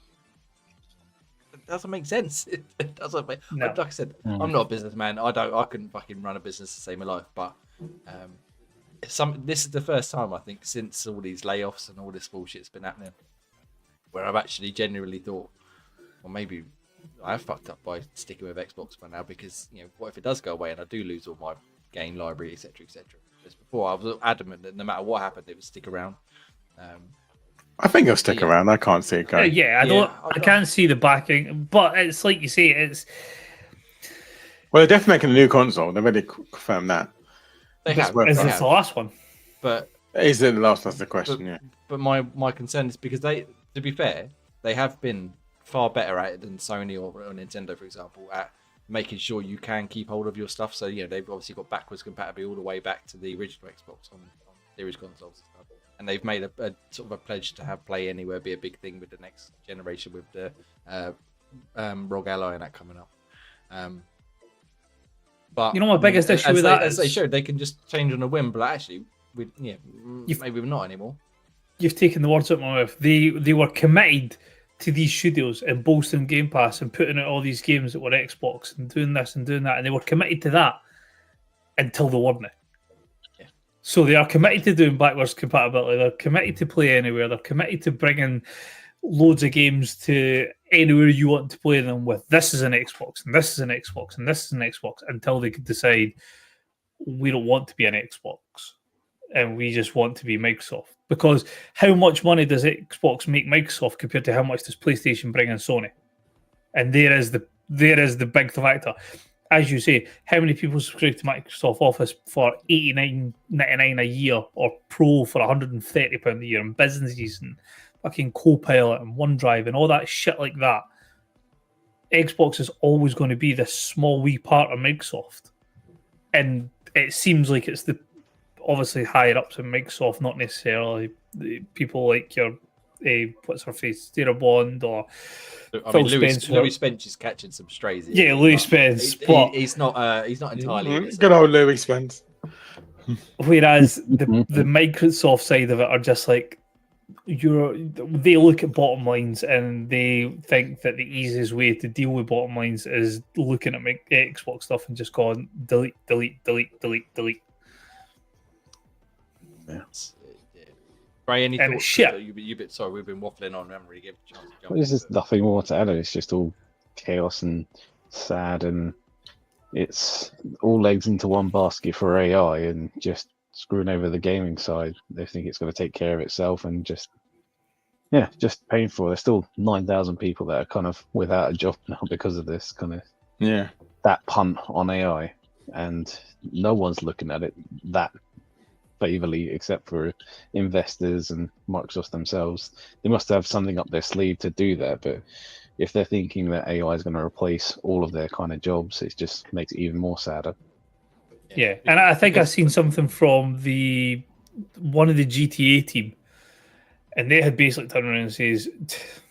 It doesn't make sense. It doesn't make. No. Like I said, I'm not a businessman. I couldn't fucking run a business to save my life. But this is the first time I think since all these layoffs and all this bullshit's been happening, where I've actually genuinely thought, well, maybe I have fucked up by sticking with Xbox for now, because what if it does go away and I do lose all my game library, etc., etc. Just before I was adamant that no matter what happened, it would stick around. I think it'll stick around. I can't see it going. I can't see the backing, but it's like you say, it's. Well, they're definitely making a new console. They've already confirmed that. Is this the last one? But is it the last? That's the question. But my concern is because to be fair, they have been far better at it than Sony or Nintendo, for example, at making sure you can keep hold of your stuff. So they've obviously got backwards compatibility all the way back to the original Xbox on series consoles and stuff. and they've made a sort of a pledge to have Play Anywhere be a big thing with the next generation with the ROG Ally and that coming up. But You know, my biggest issue with that as they is showed, they can just change on a whim. But actually, You've- maybe we're not anymore. you've taken the words out of my mouth. They were committed to these studios and bolstering Game Pass and putting out all these games that were Xbox and doing this and doing that, and they were committed to that until they weren't. Yeah. So they are committed to doing backwards compatibility. They're committed to Play Anywhere. They're committed to bringing loads of games to anywhere you want to play them with. This is an Xbox, and this is an Xbox, and this is an Xbox, until they could decide we don't want to be an Xbox and we just want to be Microsoft. Because how much money does Xbox make Microsoft compared to how much does PlayStation bring in Sony? And there is the big factor. As you say, how many people subscribe to Microsoft Office for $89.99 a year, or Pro for £130 a year, and businesses and fucking Copilot and OneDrive and all that shit like that? Xbox is always going to be this small wee part of Microsoft, and it seems like it's the obviously higher ups in Microsoft, not necessarily the people like your what's her face, Sarah Bond or Phil Spencer. Louis Spence is catching some strays. Yeah, Louis Spence. He's not entirely innocent. Good old Louis Spence. Whereas the Microsoft side of it are just like they look at bottom lines and they think that the easiest way to deal with bottom lines is looking at Xbox stuff and just going delete. Yeah. Ray, any And thoughts? shit. You bit sorry, we've been waffling on. We haven't really given a chance to jump. Well, there's just nothing more to add. It's just all chaos and sad, and it's all eggs into one basket for AI and just screwing over the gaming side. They think it's going to take care of itself, and just painful. There's still 9,000 people that are kind of without a job now because of this kind of that punt on AI, and no one's looking at it that favorably except for investors and Microsoft themselves. They must have something up their sleeve to do that, but if they're thinking that AI is going to replace all of their kind of jobs, it just makes it even more sadder. Yeah, and I think I've seen something from one of the GTA team, and they had basically turned around and says,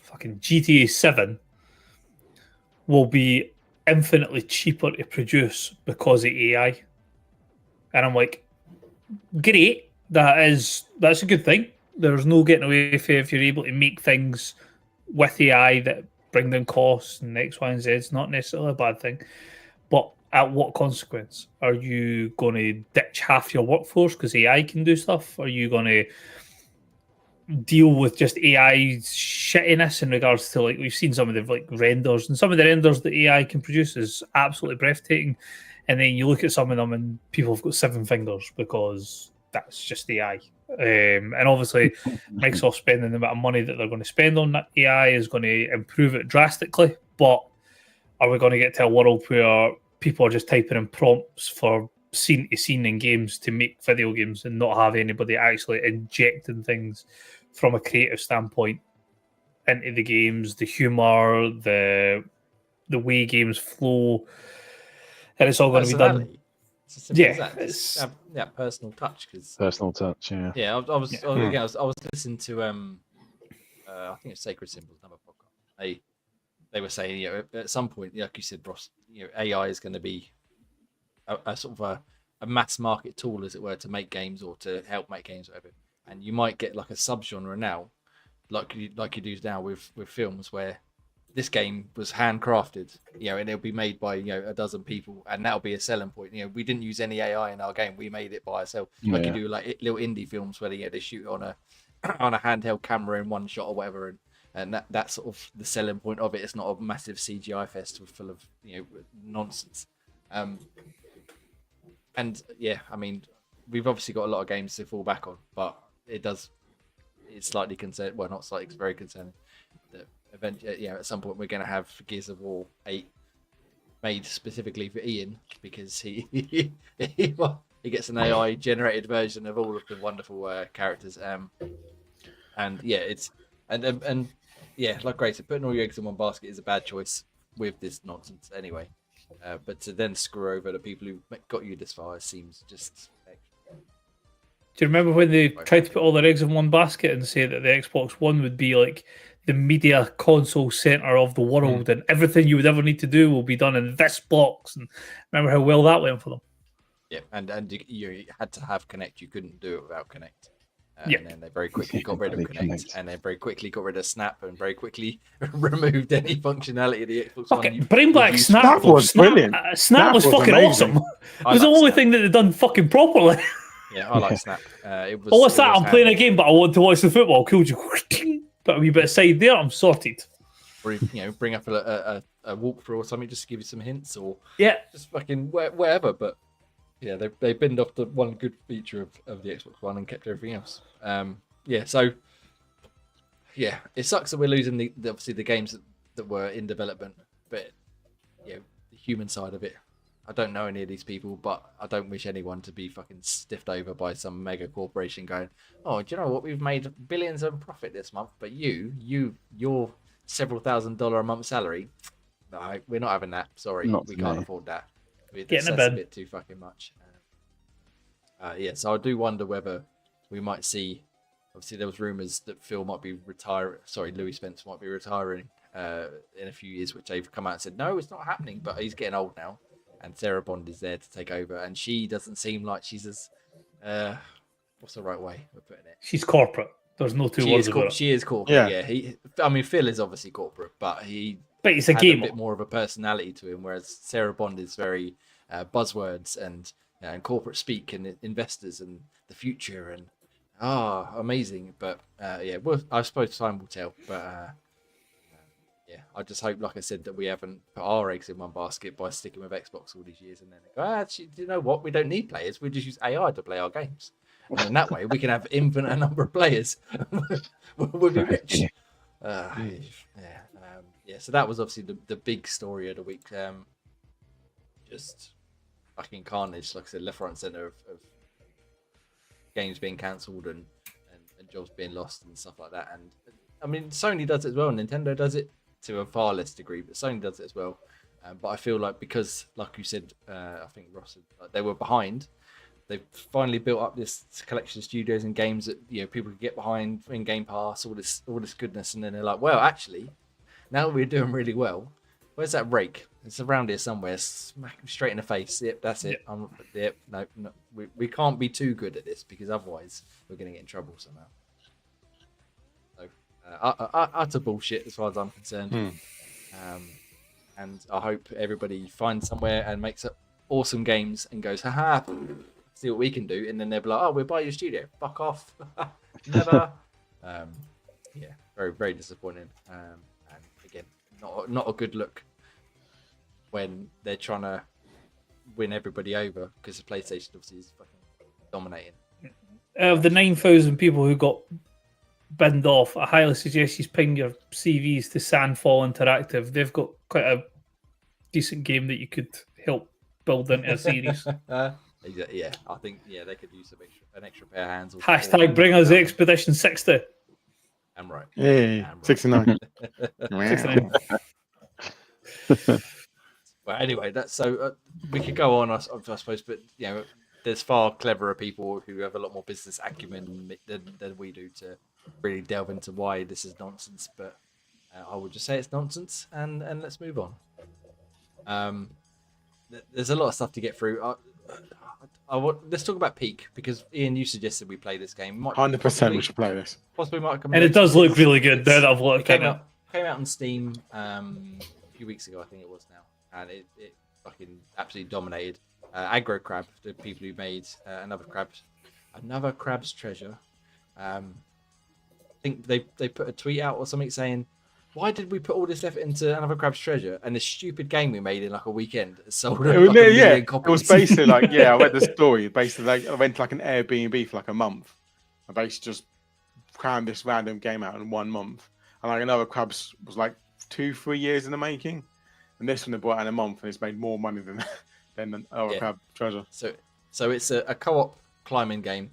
"Fucking GTA 7 will be infinitely cheaper to produce because of AI," and I'm like, great, that's a good thing. There's no getting away with it if you're able to make things with AI that bring down costs and X, Y, and Z. It's not necessarily a bad thing. But at what consequence? Are you going to ditch half your workforce because AI can do stuff? Are you going to deal with just AI shittiness in regards to, like, we've seen some of the like renders, and some of the renders that AI can produce is absolutely breathtaking. And then you look at some of them and people have got 7 fingers because that's just AI. And obviously, Microsoft spending the amount of money that they're going to spend on that AI is going to improve it drastically. But are we going to get to a world where people are just typing in prompts for scene to scene in games to make video games and not have anybody actually injecting things from a creative standpoint into the games, the humor, the way games flow? And it's all going to be done. It's as simple Yeah, as that. Just have that personal touch. Personal touch, yeah. Yeah, I was listening to I think it's Sacred Symbols, another podcast. They were saying, you know, at some point, like you said, Ross, you know, AI is going to be a sort of a mass market tool, as it were, to make games or to help make games, or whatever. And you might get like a subgenre now, like you do now with films, where this game was handcrafted, you know, and it'll be made by, you know, a dozen people, and that'll be a selling point. You know, we didn't use any AI in our game; we made it by ourselves. Like you do, like little indie films where they shoot on a handheld camera in one shot or whatever, and that's sort of the selling point of it. It's not a massive CGI fest full of, you know, nonsense. And yeah, I mean, we've obviously got a lot of games to fall back on, but it's slightly concerned. Well, not slightly, it's very concerning that eventually, you know, at some point we're going to have Gears of War 8 made specifically for Ian, because he gets an AI generated version of all of the wonderful characters. And yeah, and yeah, like Grace said, putting all your eggs in one basket is a bad choice with this nonsense anyway. But to then screw over the people who got you this far seems just extra. Do you remember when they tried to put all their eggs in one basket and say that the Xbox One would be like the media console center of the world and everything you would ever need to do will be done in this box? And remember how well that went for them? Yeah, and you had to have Connect. You couldn't do it without Connect. Yeah. And then they very quickly got rid of Connect, and then very quickly got rid of Snap, and very quickly removed any functionality of the Xbox One. Okay, bring back Snap. Snap was brilliant. Snap was fucking amazing. awesome. It was the only thing that they'd done fucking properly. Yeah, I like Snap. It was. Oh, what's that? was I'm playing a handy. game, but I want to watch the football. Cool. But a wee bit of side there, I'm sorted. Or bring up a walkthrough or something, just to give you some hints, or Yeah. just fucking wherever. But yeah, they binned off the one good feature of the Xbox One and kept everything else. Yeah, so yeah, it sucks that we're losing the obviously the games that were in development, but the human side of it. I don't know any of these people, but I don't wish anyone to be fucking stiffed over by some mega corporation going, oh, do you know what? We've made billions of profit this month, but your several $1,000s a month salary, no, we're not having that. Sorry, we can't afford that. That's a bit too fucking much. Yeah, so I do wonder whether we might see. Obviously, there was rumours that Phil might be retiring. Sorry, Louis Spence might be retiring in a few years, which they've come out and said no, it's not happening. But he's getting old now, and Sarah Bond is there to take over, and she doesn't seem like she's as what's the right way of putting it? She's corporate. There's no two words about it. She is corporate. Yeah. Phil is obviously corporate, but it's a has game. A bit more of a personality to him, whereas Sarah Bond is very buzzwords and corporate speak and investors and the future and amazing. But well, I suppose time will tell. But yeah, I just hope, like I said, that we haven't put our eggs in one basket by sticking with Xbox all these years and then go, actually, do you know what? We don't need players. We just use AI to play our games. And then that way we can have infinite number of players. We'll be rich. So that was obviously the big story of the week. Just fucking carnage, like I said, left, right, and centre of games being cancelled and jobs being lost and stuff like that. And I mean, Sony does it as well. Nintendo does it to a far less degree, but Sony does it as well. But I feel like because, like you said, I think Ross said, like, they were behind. They've finally built up this collection of studios and games that people can get behind in Game Pass, all this goodness, and then they're like, well, actually, now we're doing really well. Where's that rake? It's around here somewhere. Smack him straight in the face. Yep, that's it. No. We can't be too good at this because otherwise we're going to get in trouble somehow. So, utter bullshit as far as I'm concerned. And I hope everybody finds somewhere and makes up awesome games and goes, haha, see what we can do. And then they'll be like, oh, we'll buy your studio. Fuck off. Never. Yeah, very, very disappointing. And again, not a good look when they're trying to win everybody over because the PlayStation obviously is fucking dominating. Of the 9,000 people who got binned off, I highly suggest you ping your CVs to Sandfall Interactive. They've got quite a decent game that you could help build into a series. Yeah, I think they could use an extra pair of hands. Hashtag bring us Expedition 60. I'm right. Hey, 69. 69. Well, anyway, that's so we could go on, I suppose, but there's far cleverer people who have a lot more business acumen than we do to really delve into why this is nonsense. But I would just say it's nonsense, and let's move on. There's a lot of stuff to get through. Let's talk about Peak because Ian, you suggested we play this game. 100% we should play this. Possibly might come. And it does look really good now that I've looked at it. Came out on Steam a few weeks ago, I think it was now, and it fucking absolutely dominated. Aggro Crab, the people who made another Crab's Treasure. I think they put a tweet out or something saying, why did we put all this effort into Another Crab's Treasure and this stupid game we made in like a weekend sold like a million copies? It was basically like, I read the story. Basically, I went to like an Airbnb for like a month. I basically just crammed this random game out in 1 month. And like Another Crab's was like 2-3 years in the making. And this one they brought out in a month and it's made more money than Another Crab Treasure. So it's a co-op climbing game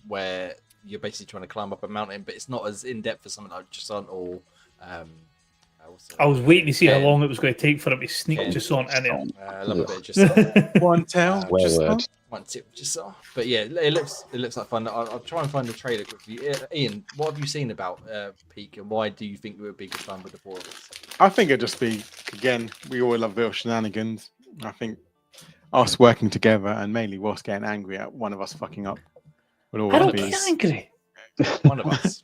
where you're basically trying to climb up a mountain, but it's not as in-depth as something like Jusant or I was waiting to see how Yeah. long it was going to take for him to sneak Yeah. just on in it. I love a bit of just One tail, Swear just word. one tip, just but yeah, it looks like fun. I'll try and find the trailer quickly. Ian, what have you seen about Peak, and why do you think it would be good fun with the four of us? I think it'd just be, again, we all love little shenanigans. I think us working together and mainly Ross getting angry at one of us fucking up would I always don't be. get angry. One of us.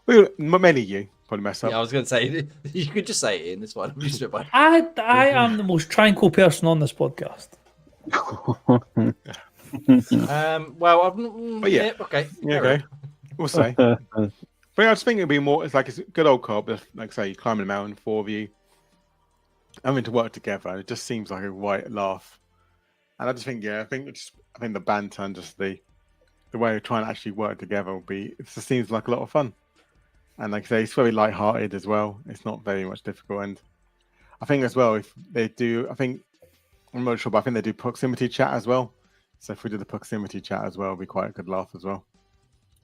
Mainly you probably mess up. Yeah, I was going to say you could just say it, Ian. This one, I'm used to it. I am the most tranquil person on this podcast. Well, I've But yeah. okay. Yeah, okay. We'll say. But I just think it'd be more. It's like it's a good old co-op. Like say, you climbing a mountain, four of you, having to work together. It just seems like a right laugh. And I just think, I think the banter and just the way of trying to actually work together will be. It just seems like a lot of fun. And like I say, it's very light-hearted as well. It's not very much difficult. And I think as well, if they do, I'm not sure, but I think they do proximity chat as well. So if we do the proximity chat as well, it'll be quite a good laugh as well.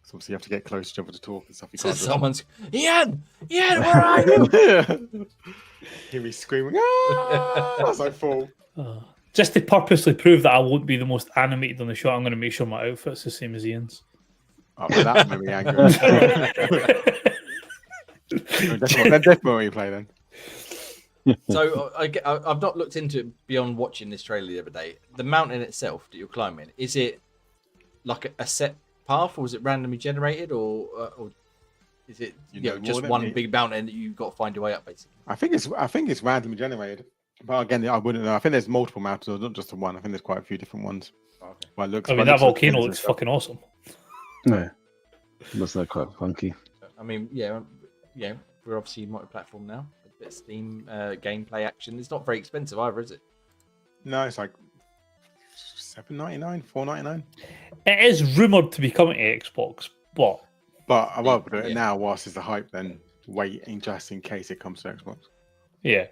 So obviously you have to get close to each other to talk and stuff. You So can't just... someone's Ian, where are you? Hear me screaming, ah! As I fall. Just to purposely prove that I won't be the most animated on the show, I'm going to make sure my outfit's the same as Ian's. Oh, but that made me angry. Then definitely you play then. So I've not looked into it beyond watching this trailer the other day. The mountain itself that you're climbing, is it like a set path, or is it randomly generated, or is it just one big mountain that you've got to find your way up, basically? I think it's randomly generated, but again, I wouldn't know. I think there's multiple mountains, not just the one. I think there's quite a few different ones. Okay. Well, I mean, that volcano looks fucking awesome. No, that's not quite funky. I mean, yeah, we're obviously multi-platform now. A bit of Steam gameplay action. It's not very expensive either, is it? No, it's like $7.99, $4.99. It is rumoured to be coming to Xbox, but I won't do it now. Whilst it's the hype, then waiting just in case it comes to Xbox. yeah.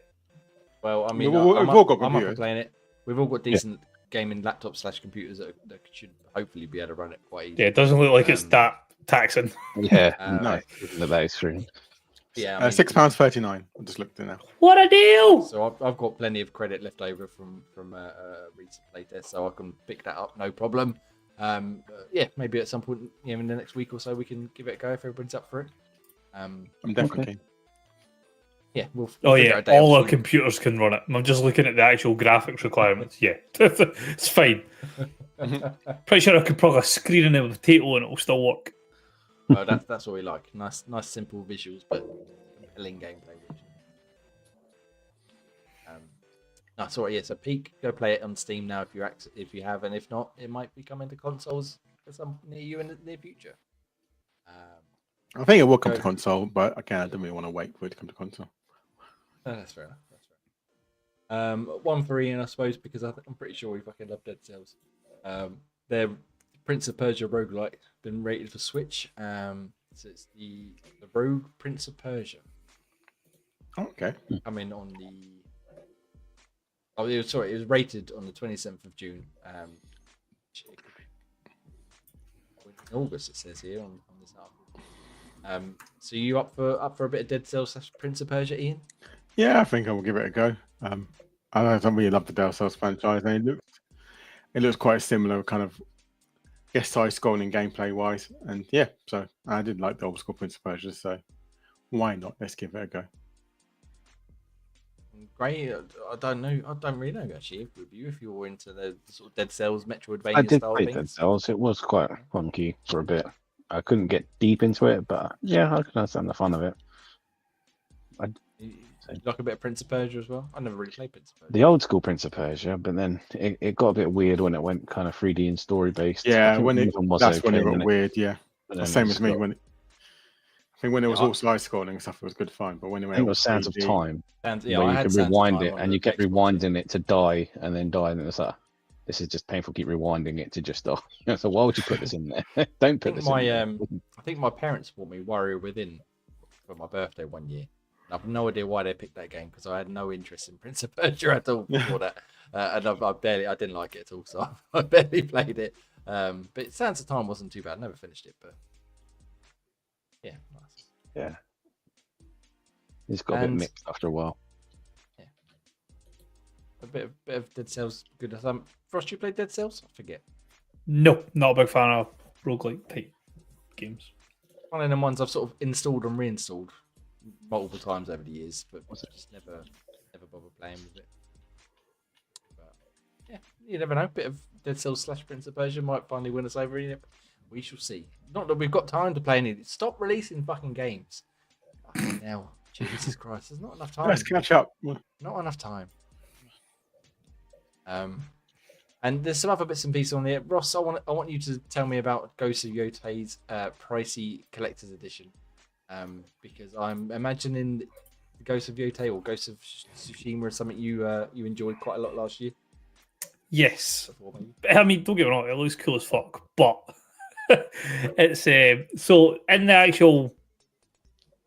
Well, I mean, We've all got I'm up for computers. playing it. We've all got decent gaming laptops / computers that should hopefully be able to run it quite easily. Yeah, it doesn't look like it's that taxing. Yeah, No. that is true. Yeah, I mean, £6.39. I just looked at it now. What a deal! So I've got plenty of credit left over from recent playtest, so I can pick that up, no problem. Yeah, maybe at some point in the next week or so we can give it a go if everybody's up for it. I'm definitely keen. Yeah, we'll Oh figure yeah, out a day all or our two. computers can run it. I'm just looking at the actual graphics requirements. Yeah, it's fine. Pretty sure I could plug a screen in a potato and it'll still work. Oh, that's what we like. Nice, simple visuals, but compelling gameplay. No, sorry, yeah. So Peak, go play it on Steam now if you have, and if not, it might be coming to consoles for some near you in the near future. I think it will come to console, but again, I don't really want to wait for it to come to console. That's fair enough. That's fair. One for Ian, I suppose, because I'm pretty sure we fucking love Dead Cells. Their Prince of Persia roguelike been rated for Switch. So it's the Rogue Prince of Persia. Okay. Coming on the. Oh, it was rated on the 27th of June. In August, it says here on this article. So you up for a bit of Dead Cells / Prince of Persia, Ian? Yeah, I think I will give it a go. I don't really love the Dead Cells franchise, and it looks quite similar, kind of, side-scrolling gameplay-wise, and yeah, so I did like the old school Prince of Persia, so why not? Let's give it a go. Great. I don't know. I don't really know actually. With you, if you're into the sort of Dead Cells, Metroidvania I did style play things. Dead Cells. It was quite funky for a bit. I couldn't get deep into it, but yeah, I can understand the fun of it. You like a bit of Prince of Persia as well? I never really played Prince of Persia. The old school Prince of Persia, but then it got a bit weird when it went kind of 3D and story based. Yeah, when it got weird. Yeah, same as me I think when it was all side-scrolling and stuff, it was good fun. But when it went, it was Sands of Time. Yeah, where I you had could rewind it, and you kept Xbox, rewinding it to die, and then die, and it's like, this is just painful. Keep rewinding it to just die. So why would you put this in there? Don't put this in there. I think my parents bought me Warrior Within for my birthday one year. I have no idea why they picked that game because I had no interest in Prince of Persia at all before that, and I didn't like it at all, so I barely played it. But Sands of Time wasn't too bad. I never finished it, but yeah, nice. Yeah. It's got a bit And- mixed after a while. A bit of Dead Cells. Good. Frost, you played Dead Cells? I forget. No, not a big fan of roguelike type games. One of them ones I've sort of installed and reinstalled multiple times over the years, but just never bother playing with it. But yeah, you never know. Bit of Dead Cells / Prince of Persia might finally win us over in it. We shall see. Not that we've got time to play any. Stop releasing fucking games. Fucking hell. Jesus Christ. There's not enough time. Let's catch up. Not enough time. And there's some other bits and pieces on here. Ross, I want you to tell me about Ghost of Yotei's pricey collector's edition. Because I'm imagining the Ghost of Yotei or Ghost of Tsushima is something you enjoyed quite a lot last year. Yes. Before, maybe. I mean, don't get me wrong, it looks cool as fuck, but it's so in the actual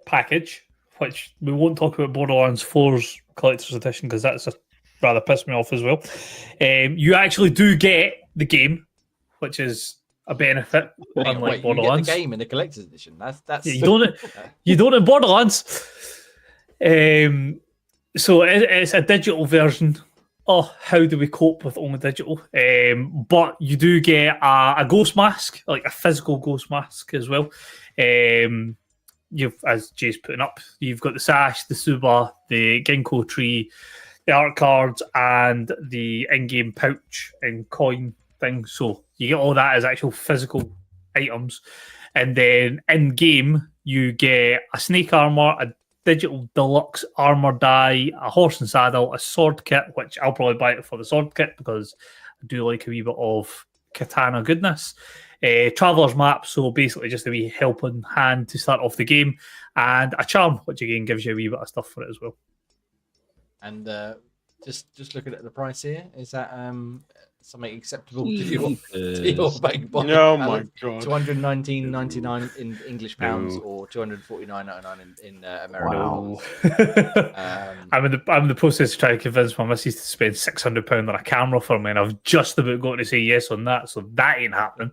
package, which we won't talk about Borderlands 4's collector's edition because that's rather pissed me off as well. You actually do get the game, which is a benefit, unlike Wait, you get Borderlands. the game in the collector's edition. That's Yeah, you don't in Borderlands. So it's a digital version. Oh, how do we cope with only digital? But you do get a ghost mask, like a physical ghost mask as well. You've, as Jay's putting up, you've got the sash, the suba, the ginkgo tree, the art cards, and the in-game pouch and coin thing. So you get all that as actual physical items. And then in-game, you get a snake armor, a digital deluxe armor die, a horse and saddle, a sword kit, which I'll probably buy it for the sword kit because I do like a wee bit of katana goodness. Traveler's map, so basically just a wee helping hand to start off the game, and a charm, which again gives you a wee bit of stuff for it as well. And just looking at the price here, is that something acceptable to your bank balance? Oh my god. $219.99 in English pounds or $249.99 in American Wow. dollars. I'm in the process of trying to convince my missus to spend £600 on a camera for me, and I've just about got to say yes on that, so that ain't happening.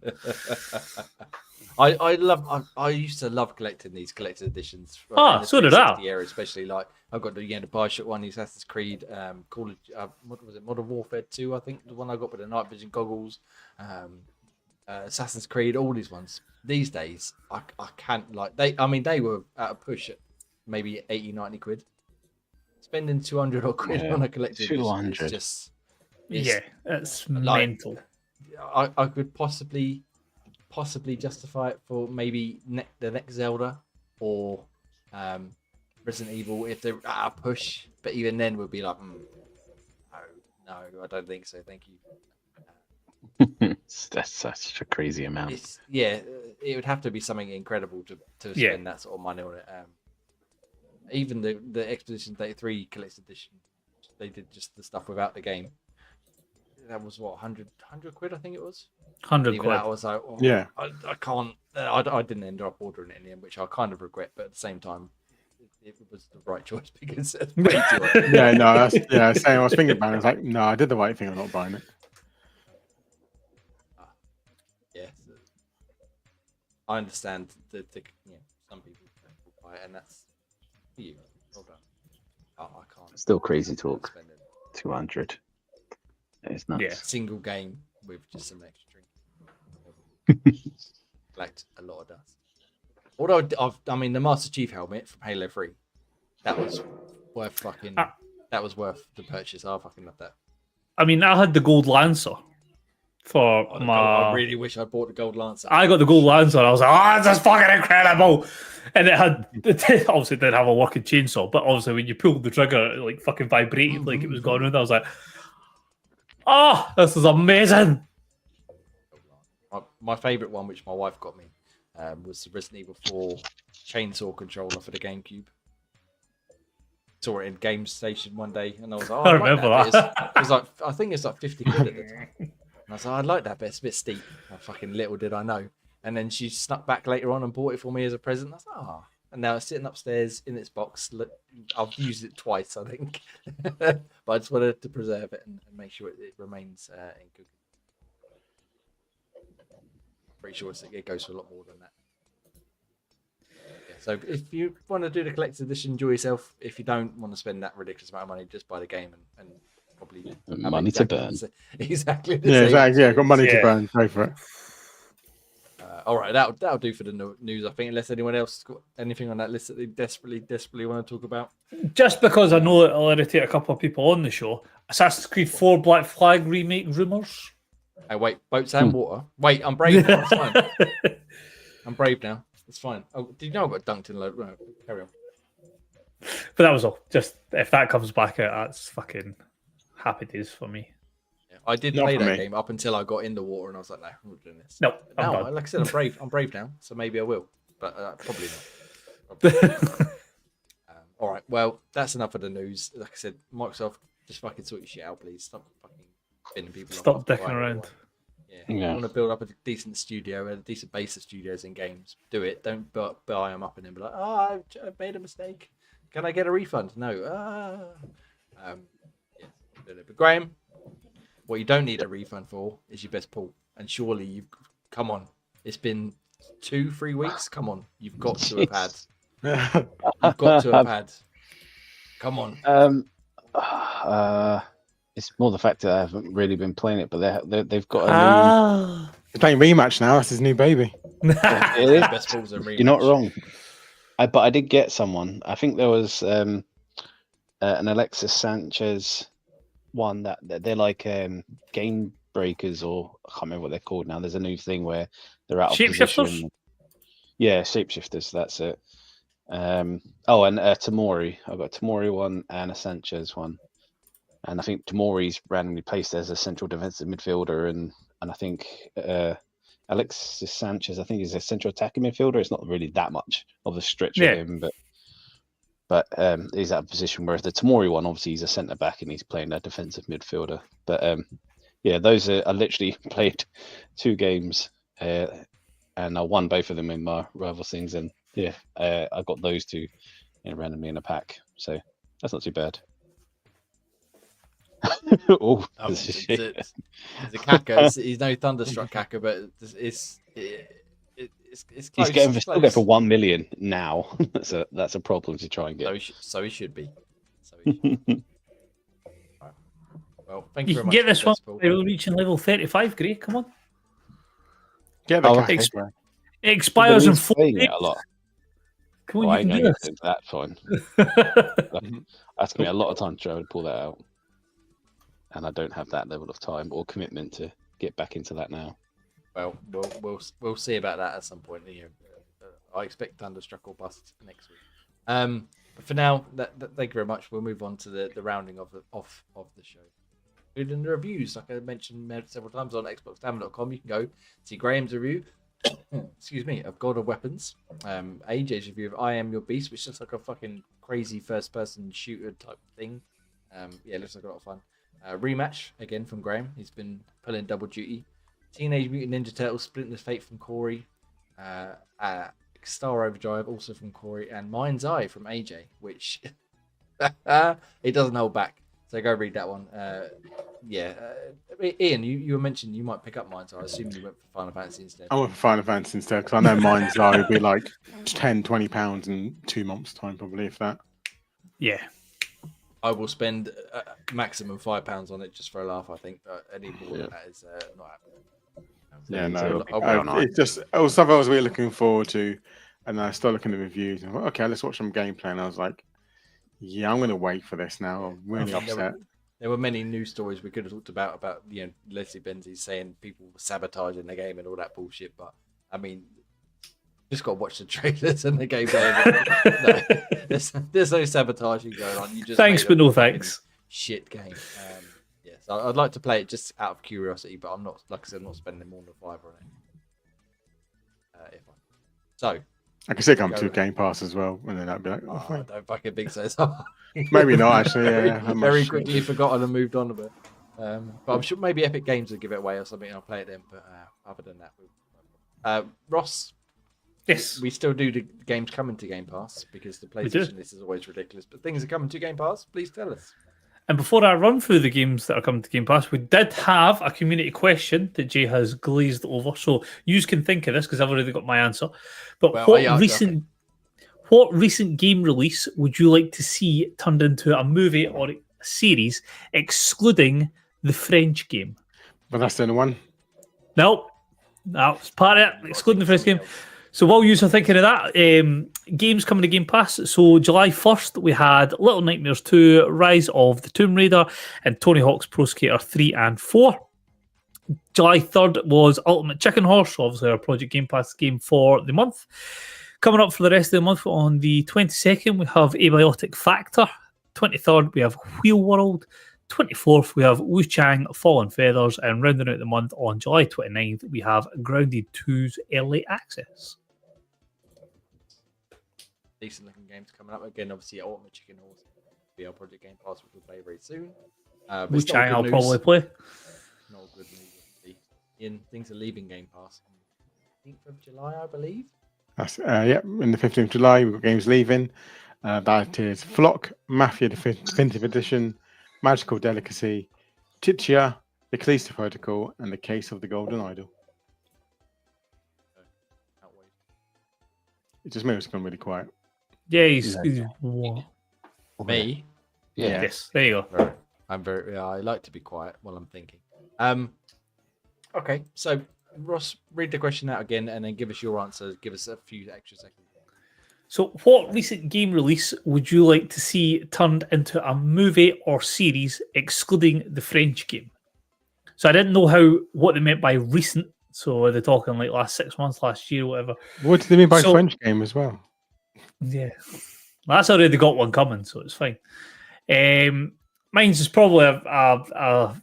I used to love collecting these collected editions. Ah, in the so did I. 360 era, especially like I've got the Bioshock one, the Assassin's Creed, Call of what was it, Modern Warfare 2, I think the one I got with the night vision goggles, Assassin's Creed, all these ones. These days, I can't like they. I mean, they were at a push at maybe 80, 90 quid. Spending 200 odd quid on a collected edition is just it's like, mental. I could possibly justify it for maybe the next Zelda or Resident Evil if they're at a push, but even then we'd be like, no, I don't think so. Thank you. That's such a crazy amount. It would have to be something incredible to spend that sort of money on it. Even the Expedition 33 collector's edition, they did just the stuff without the game. That was what 100 quid, I think it was. 100 Even quid. that, I was like, Yeah. I can't. I didn't end up ordering it in the end, which I kind of regret. But at the same time, it was the right choice because it's way too much. Yeah, no, that's same. I was thinking about it. I was like, no, I did the right thing. I'm not buying it. Yeah, I understand that some people buy it, and that's for you. Well done. I can't. Still crazy talk. Spend it. 200. It's nuts. Yeah. Single game with just some extra drink. Collect a lot of dust. Although I mean the Master Chief helmet from Halo 3, that was worth that was worth the purchase. I fucking love that. I mean, I had the Gold Lancer for I really wish I bought the Gold Lancer. I got the Gold Lancer, and I was like, this is fucking incredible. And obviously did have a working chainsaw, but obviously when you pulled the trigger, it like fucking vibrated like it was going on. I was like, this is amazing. My favourite one, which my wife got me, was the Resident Evil 4 chainsaw controller for the GameCube. Saw it in Game Station one day, and I was like, I remember that. It was like, I think it's like 50 quid at the time. And I was like, I like that, but it's a bit steep. Fucking little did I know. And then she snuck back later on and bought it for me as a present. I was like, and now it's sitting upstairs in its box. I've used it twice, I think. But I just wanted to preserve it and make sure it remains in good. Pretty sure it goes for a lot more than that. Yes. So if you want to do the collector's edition, enjoy yourself. If you don't want to spend that ridiculous amount of money, just buy the game and probably have Money to exactly burn. Exactly. The Yeah, same exactly. Yeah, got money to Yeah. burn. Go for it. All right, that'll do for the news, I think. Unless anyone else got anything on that list that they desperately want to talk about. Just because I know it'll irritate a couple of people on the show, Assassin's Creed 4 Black Flag remake rumours. Hey, wait, boats and water. Wait, I'm brave now. It's fine. I'm brave now. It's fine. Oh, did you know I got dunked in a load? Right, carry on. But that was all. Just if that comes back out, that's fucking happy days for me. Yeah, I did Not play for that me. game up until I got in the water, and I was like, no, I'm not doing this. No, But I'm now, done. like I said, I'm brave. I'm brave now, so maybe I will, but probably not. All right, well, that's enough of the news. Like I said, Microsoft, just fucking sort your shit out, please. Stop fucking spinning people off Stop left and dicking right, around. everyone. Yeah. Yeah. You want to build up a decent studio, a decent base of studios and games. Do it. Don't buy them up and then be like, oh, I've made a mistake. Can I get a refund? No. Yeah, but Graham, what you don't need a refund for is your best pull. And surely you've come on. It's been 2-3 weeks. Come on, you've got to have had. You've got to have had. Come on. It's more the fact that I haven't really been playing it, but they've got a He's playing rematch now. That's his new baby. new. It is. Best pulls and rematch. You're not wrong. But I did get someone. I think there was an Alexis Sanchez one that they're like game breakers, or I can't remember what they're called now. There's a new thing where they're out of Shapeshifters? position. Yeah, shapeshifters. That's it. And Tamori. I've got a Tamori one and a Sanchez one. And I think Tamori's randomly placed as a central defensive midfielder, and I think Alexis Sanchez, I think, is a central attacking midfielder. It's not really that much of a stretch Yeah. of him, but he's at a position. Whereas the Tamori one, obviously, he's a centre back and he's playing a defensive midfielder. But yeah, those are I literally played 2 games, and I won both of them in my rival things. And yeah, I got those 2 randomly in a pack, so that's not too bad. Oh, this is shit. It's a Kaka. He's no Thunderstruck Kaka, but it's close. He's getting it's still close. get for 1 million now. that's a problem to try and So get. he should be. So he should be. Right. Well, thank you You very can much. get for this the one best pull. by reaching level 35, Gray. Come on. Get the Oh, cash, ex- bro. It expires in He's 4 playing days. it a lot. Come on, Well, I you know can you do think that fine. this. That's me a lot of time to try and pull that out, and I don't have that level of time or commitment to get back into that now. Well, we'll see about that at some point. I expect Thunderstruck or bust next week. But for now, thank you very much. We'll move on to the rounding of the show. Including the reviews, like I mentioned several times on XboxTavern.com, you can go see Graham's review. Excuse me, of God of Weapons. AJ's review of I Am Your Beast, which looks like a fucking crazy first-person shooter type thing. Yeah, looks like a lot of fun. Rematch again from Graham. He's been pulling double duty. Teenage Mutant Ninja Turtles: Splinter's Fate from Corey. Star Overdrive also from Corey, and Mind's Eye from AJ, which it doesn't hold back. So go read that one. Ian, you were mentioning you might pick up Mind's Eye. I assume you went for Final Fantasy instead. I went for Final Fantasy instead because I know mine's would be like £10-20 in 2 months' time, probably, if that. Yeah. I will spend maximum £5 on it just for a laugh. I think any more than that is not happening. Yeah, It's it's just it was something I was really looking forward to, and then I started looking at the reviews and I went, okay, let's watch some gameplay. And I was like, yeah, I'm going to wait for this now. I'm really upset. There were many news stories we could have talked about Leslie Benzies saying people were sabotaging the game and all that bullshit. But I mean, just got to watch the trailers and the gameplay. No, there's no sabotaging going on. You just Thanks, made but a no fucking thanks. Shit game. Yes, I'd like to play it just out of curiosity, but I'm not. Like I said, I'm not spending more than £5 on it. So I can still come to Game Pass as well, and then I'd be like, oh, I fine. don't fucking think so. Maybe not actually. Yeah, very quickly forgotten and moved on a bit. But I'm sure maybe Epic Games will give it away or something. I'll play it then. But other than that, Ross. Yes. We still do the games coming to Game Pass because the PlayStation list is always ridiculous. But things are coming to Game Pass. Please tell us. And before I run through the games that are coming to Game Pass, we did have a community question that Jay has glazed over. So you can think of this because I've already got my answer. But what recent game release would you like to see turned into a movie or a series, excluding the French game? But that's the only one. Nope. That's part of it, excluding the French game. So while you are thinking of that, games coming to Game Pass. So July 1st, we had Little Nightmares 2, Rise of the Tomb Raider, and Tony Hawk's Pro Skater 3 and 4. July 3rd was Ultimate Chicken Horse, obviously our Project Game Pass game for the month. Coming up for the rest of the month on the 22nd, we have Abiotic Factor. 23rd, we have Wheel World. 24th, we have Wu Chang Fallen Feathers. And rounding out the month on July 29th, we have Grounded 2's Early Access. Decent looking games coming up. Again, obviously, Ultimate Chicken Horse will be our Project Game Pass, which we'll play very soon. Wu Chang I'll probably play. Not good news. In things are leaving Game Pass on the 15th of July, I believe. That's in the 15th of July, we've got games leaving. That is Flock, Mafia Definitive Edition, Magical Delicacy, Titia, The Callisto Protocol, and The Case of the Golden Idol. Can't wait. It just made us gone really quiet. Yeah, he's what? Me? Yeah. Yes, there you go. I like to be quiet while I'm thinking. Okay, so Ross, read the question out again and then give us your answer. Give us a few extra seconds. So, what recent game release would you like to see turned into a movie or series, excluding the French game? So, I didn't know what they meant by recent. So, are they talking like last 6 months, last year, whatever? What do they mean by French game as well? Yeah, that's already got one coming, so it's fine. Mine's is probably a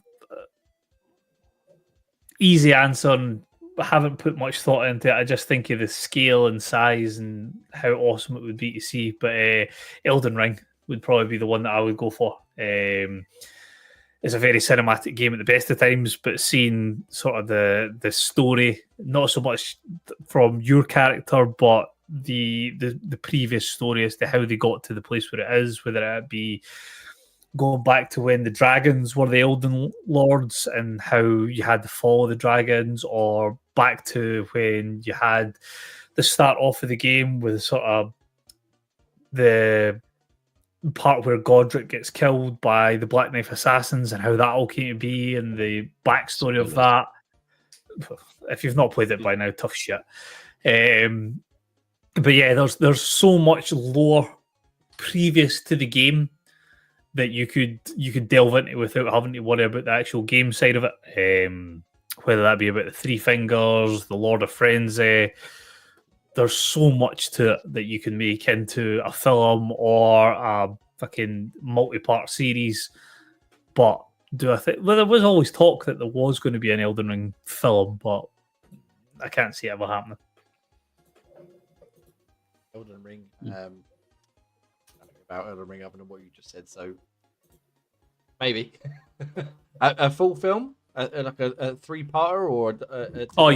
easy answer, and I haven't put much thought into it. I just think of the scale and size and how awesome it would be to see. But Elden Ring would probably be the one that I would go for. It's a very cinematic game at the best of times, but seeing sort of the story, not so much from your character, but the previous story as to how they got to the place where it is, whether it be going back to when the dragons were the Elden Lords and how you had to follow the dragons, or back to when you had the start off of the game with sort of the part where Godric gets killed by the Black Knife Assassins and how that all came to be and the backstory of that. If you've not played it by now, tough shit. But yeah, there's so much lore previous to the game that you could delve into without having to worry about the actual game side of it. Whether that be about the Three Fingers, the Lord of Frenzy, there's so much to it that you can make into a film or a fucking multi-part series. But there was always talk that there was going to be an Elden Ring film, but I can't see it ever happening. Elden Ring. About Elden Ring other than what you just said, so maybe a full film, like a three-parter, or it'd probably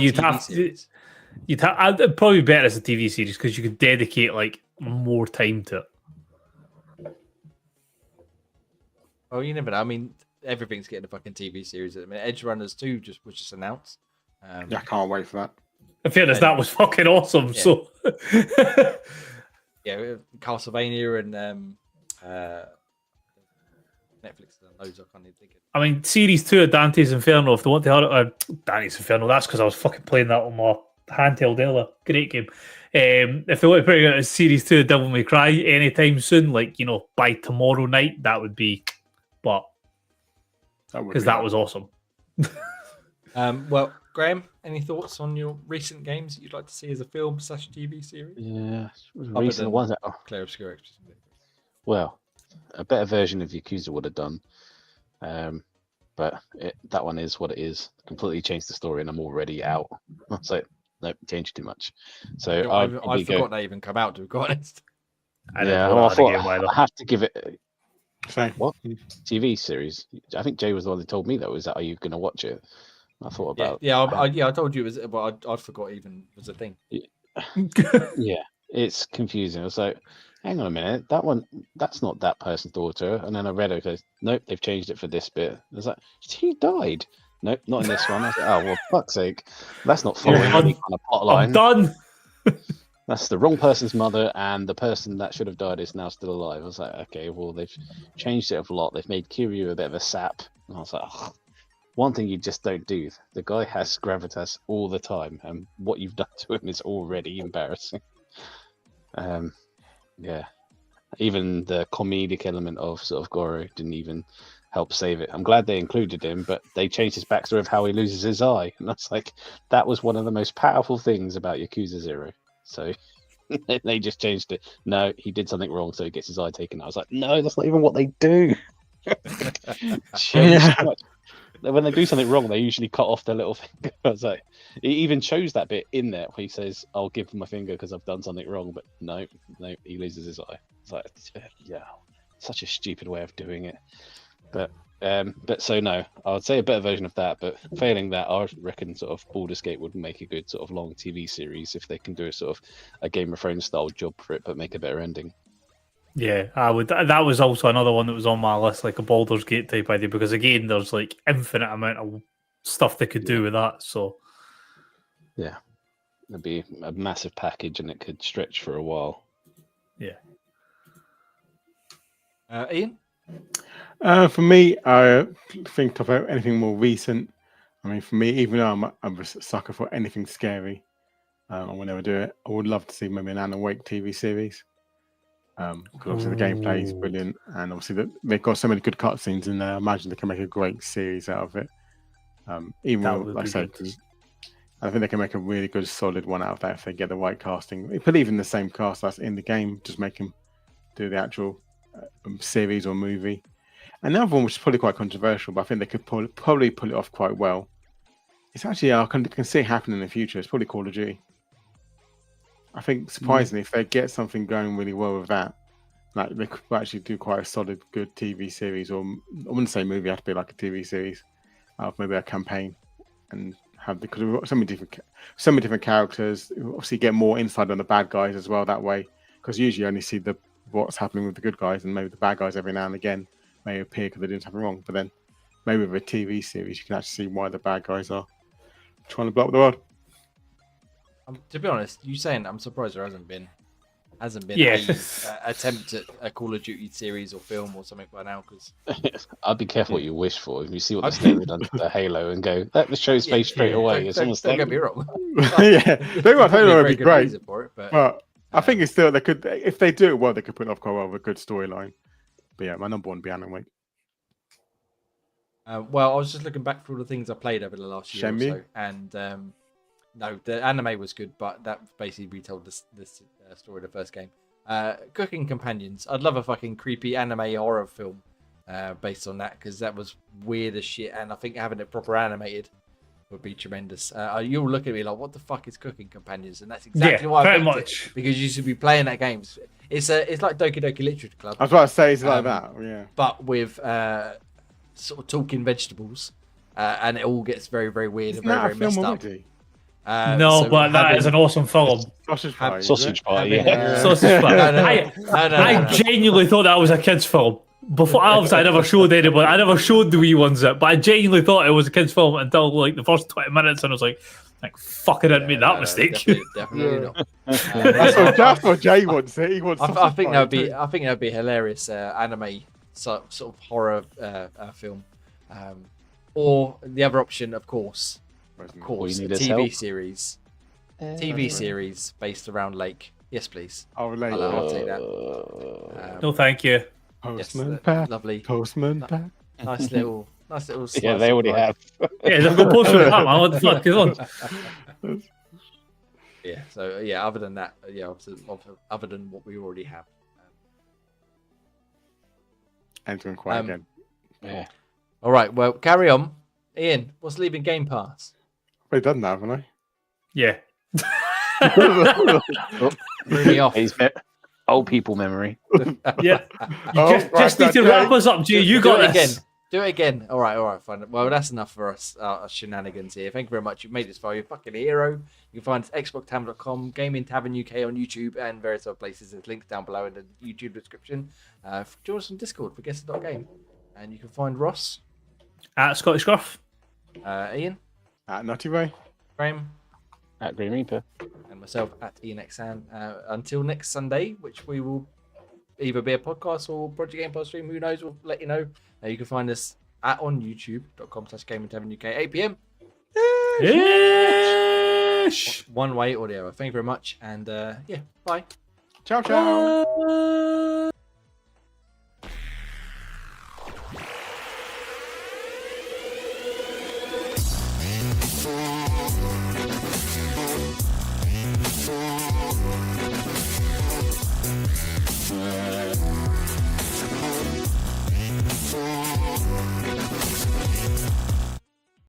be better as a TV series because you could dedicate like more time to it. Oh, you never know. I mean, everything's getting a fucking TV series at the minute. Edge Runners 2 was just announced. I can't wait for that. In fairness, that was fucking awesome. Yeah. So yeah, Castlevania and Netflix and loads. I can't even think of. I mean, Series 2 of Dante's Inferno, if they want to have Dante's Inferno, that's because I was fucking playing that on my handheld earlier. Great game. If they want to bring out a Series 2 of Devil May Cry anytime soon, like, by tomorrow night, that would be, but because that was awesome. Well, Graham, any thoughts on your recent games that you'd like to see as a film / TV series? Yeah, recent was it? Claire Obscure. Well, a better version of Yakuza would have done, but that one is what it is. Completely changed the story, and I'm already out. So no, changed too much. So I forgot they even come out. To be honest, I have to give it. Same. What TV series? I think Jay was the one that told me that. Was that, are you going to watch it? I thought about. I told you it was, but I forgot even was a thing. Yeah, it's confusing. I was like, hang on a minute, that's not that person's daughter. And then I read it, goes, nope, they've changed it for this bit. I was like, he died. Nope, not in this one. I was like, oh, well, fuck's sake. That's not following any kind of plot line. I'm done. That's the wrong person's mother, and the person that should have died is now still alive. I was like, okay, well, they've changed it a lot. They've made Kiryu a bit of a sap. And I was like, oh, one thing you just don't do. The guy has gravitas all the time, and what you've done to him is already embarrassing. Yeah. Even the comedic element of sort of Goro didn't even help save it. I'm glad they included him, but they changed his backstory of how he loses his eye. And that's like, that was one of the most powerful things about Yakuza 0. So they just changed it. No, he did something wrong, so he gets his eye taken out. I was like, no, that's not even what they do. When they do something wrong, they usually cut off their little finger. I was like, he even chose that bit in there where he says, I'll give him my finger because I've done something wrong. But no, he loses his eye. It's like, yeah, such a stupid way of doing it. But so no, I would say a better version of that. But failing that, I reckon sort of Baldur's Gate would make a good sort of long TV series if they can do a sort of a Game of Thrones style job for it, but make a better ending. Yeah, I would. That was also another one that was on my list, like a Baldur's Gate type idea, because again, there's like infinite amount of stuff they could do with that. So yeah, it'd be a massive package, and it could stretch for a while. Yeah. Ian? For me, I think about anything more recent. I mean, for me, even though I'm a sucker for anything scary, I will never do it. I would love to see maybe an Alan Wake TV series. Because obviously the gameplay is brilliant, and obviously they've got so many good cutscenes in there. I imagine they can make a great series out of it. Even though, like I say, I think they can make a really good, solid one out of that if they get the right casting. They put even the same cast that's in the game, just make them do the actual series or movie. And the other one, which is probably quite controversial, but I think they could probably pull it off quite well. It's actually I can see it happening in the future. It's probably Call of Duty. I think surprisingly, if they get something going really well with that, like they could actually do quite a solid, good TV series, or I wouldn't say movie, it has to be like a TV series, maybe a campaign, and have because we've got so many different characters. Obviously, get more insight on the bad guys as well that way, because usually you only see what's happening with the good guys, and maybe the bad guys every now and again may appear because they did something wrong. But then maybe with a TV series, you can actually see why the bad guys are trying to blow up the world. To be honest, you saying I'm surprised there hasn't been Yeah. a attempt at a Call of Duty series or film or something by now. Because I'd be careful what you wish for. If you see what the State have done to the Halo and go, that shows face straight away. Don't get me wrong. Yeah, Halo would be great. For it, but I think it's still they could if they do it well, they could put off quite well with a good storyline. But yeah, my number one would be Alan Wake. Well, I was just looking back through all the things I played over the last year or so, and no, the anime was good, but that basically retold this story of the first game. Cooking Companions. I'd love a fucking creepy anime horror film based on that, because that was weird as shit, and I think having it proper animated would be tremendous. You'll look at me like, what the fuck is Cooking Companions? And that's exactly why I picked it, because you should be playing that game. It's like Doki Doki Literature Club. I was about to say it's like that, yeah. But with sort of talking vegetables, and it all gets very, very weird and very, very messed up. But that is an awesome film. Sausage pie, Sausage pie. No. I genuinely thought that was a kid's film. Before, obviously, I never showed anybody. I never showed the wee ones it, but I genuinely thought it was a kid's film until like the first 20 minutes, and I was like fuck, I didn't make that mistake. Definitely not. That's what Jay wants. He wants. I think that'd be hilarious. Anime sort of horror film, or the other option, of course, TV series. TV series based around Lake. Yes, please. I'll take that. No, thank you. Postman Pat. Lovely. Postman Pat. Nice little. Yeah, they already have. Yeah, they've got Postman Pat, man. What the fuck is on? Yeah. So yeah. Other than that, other than what we already have. Entering quiet again. Yeah. All right. Well, carry on. Ian, what's leaving Game Pass? I've done that, haven't I? Yeah. Bring me off. Old people memory. Yeah. Just need to wrap us up, Jay. You got this. Do it again. All right, fine. Well, that's enough for us shenanigans here. Thank you very much. You've made this far. You're a fucking hero. You can find us at xboxtavern.com, Gaming Tavern UK on YouTube, and various other places. There's links down below in the YouTube description. Join us on Discord for Guesses.game. And you can find Ross at Scottish Gruff. Ian. At Nutty Ray. Graham. At Green Reaper. And myself at ENXan. Until next Sunday, which we will either be a podcast or Project Game Pod stream. Who knows? We'll let you know. You can find us on youtube.com/GamingTavernUK 8 p.m. Ish. One way or the other. Thank you very much. And yeah, bye. Ciao, ciao.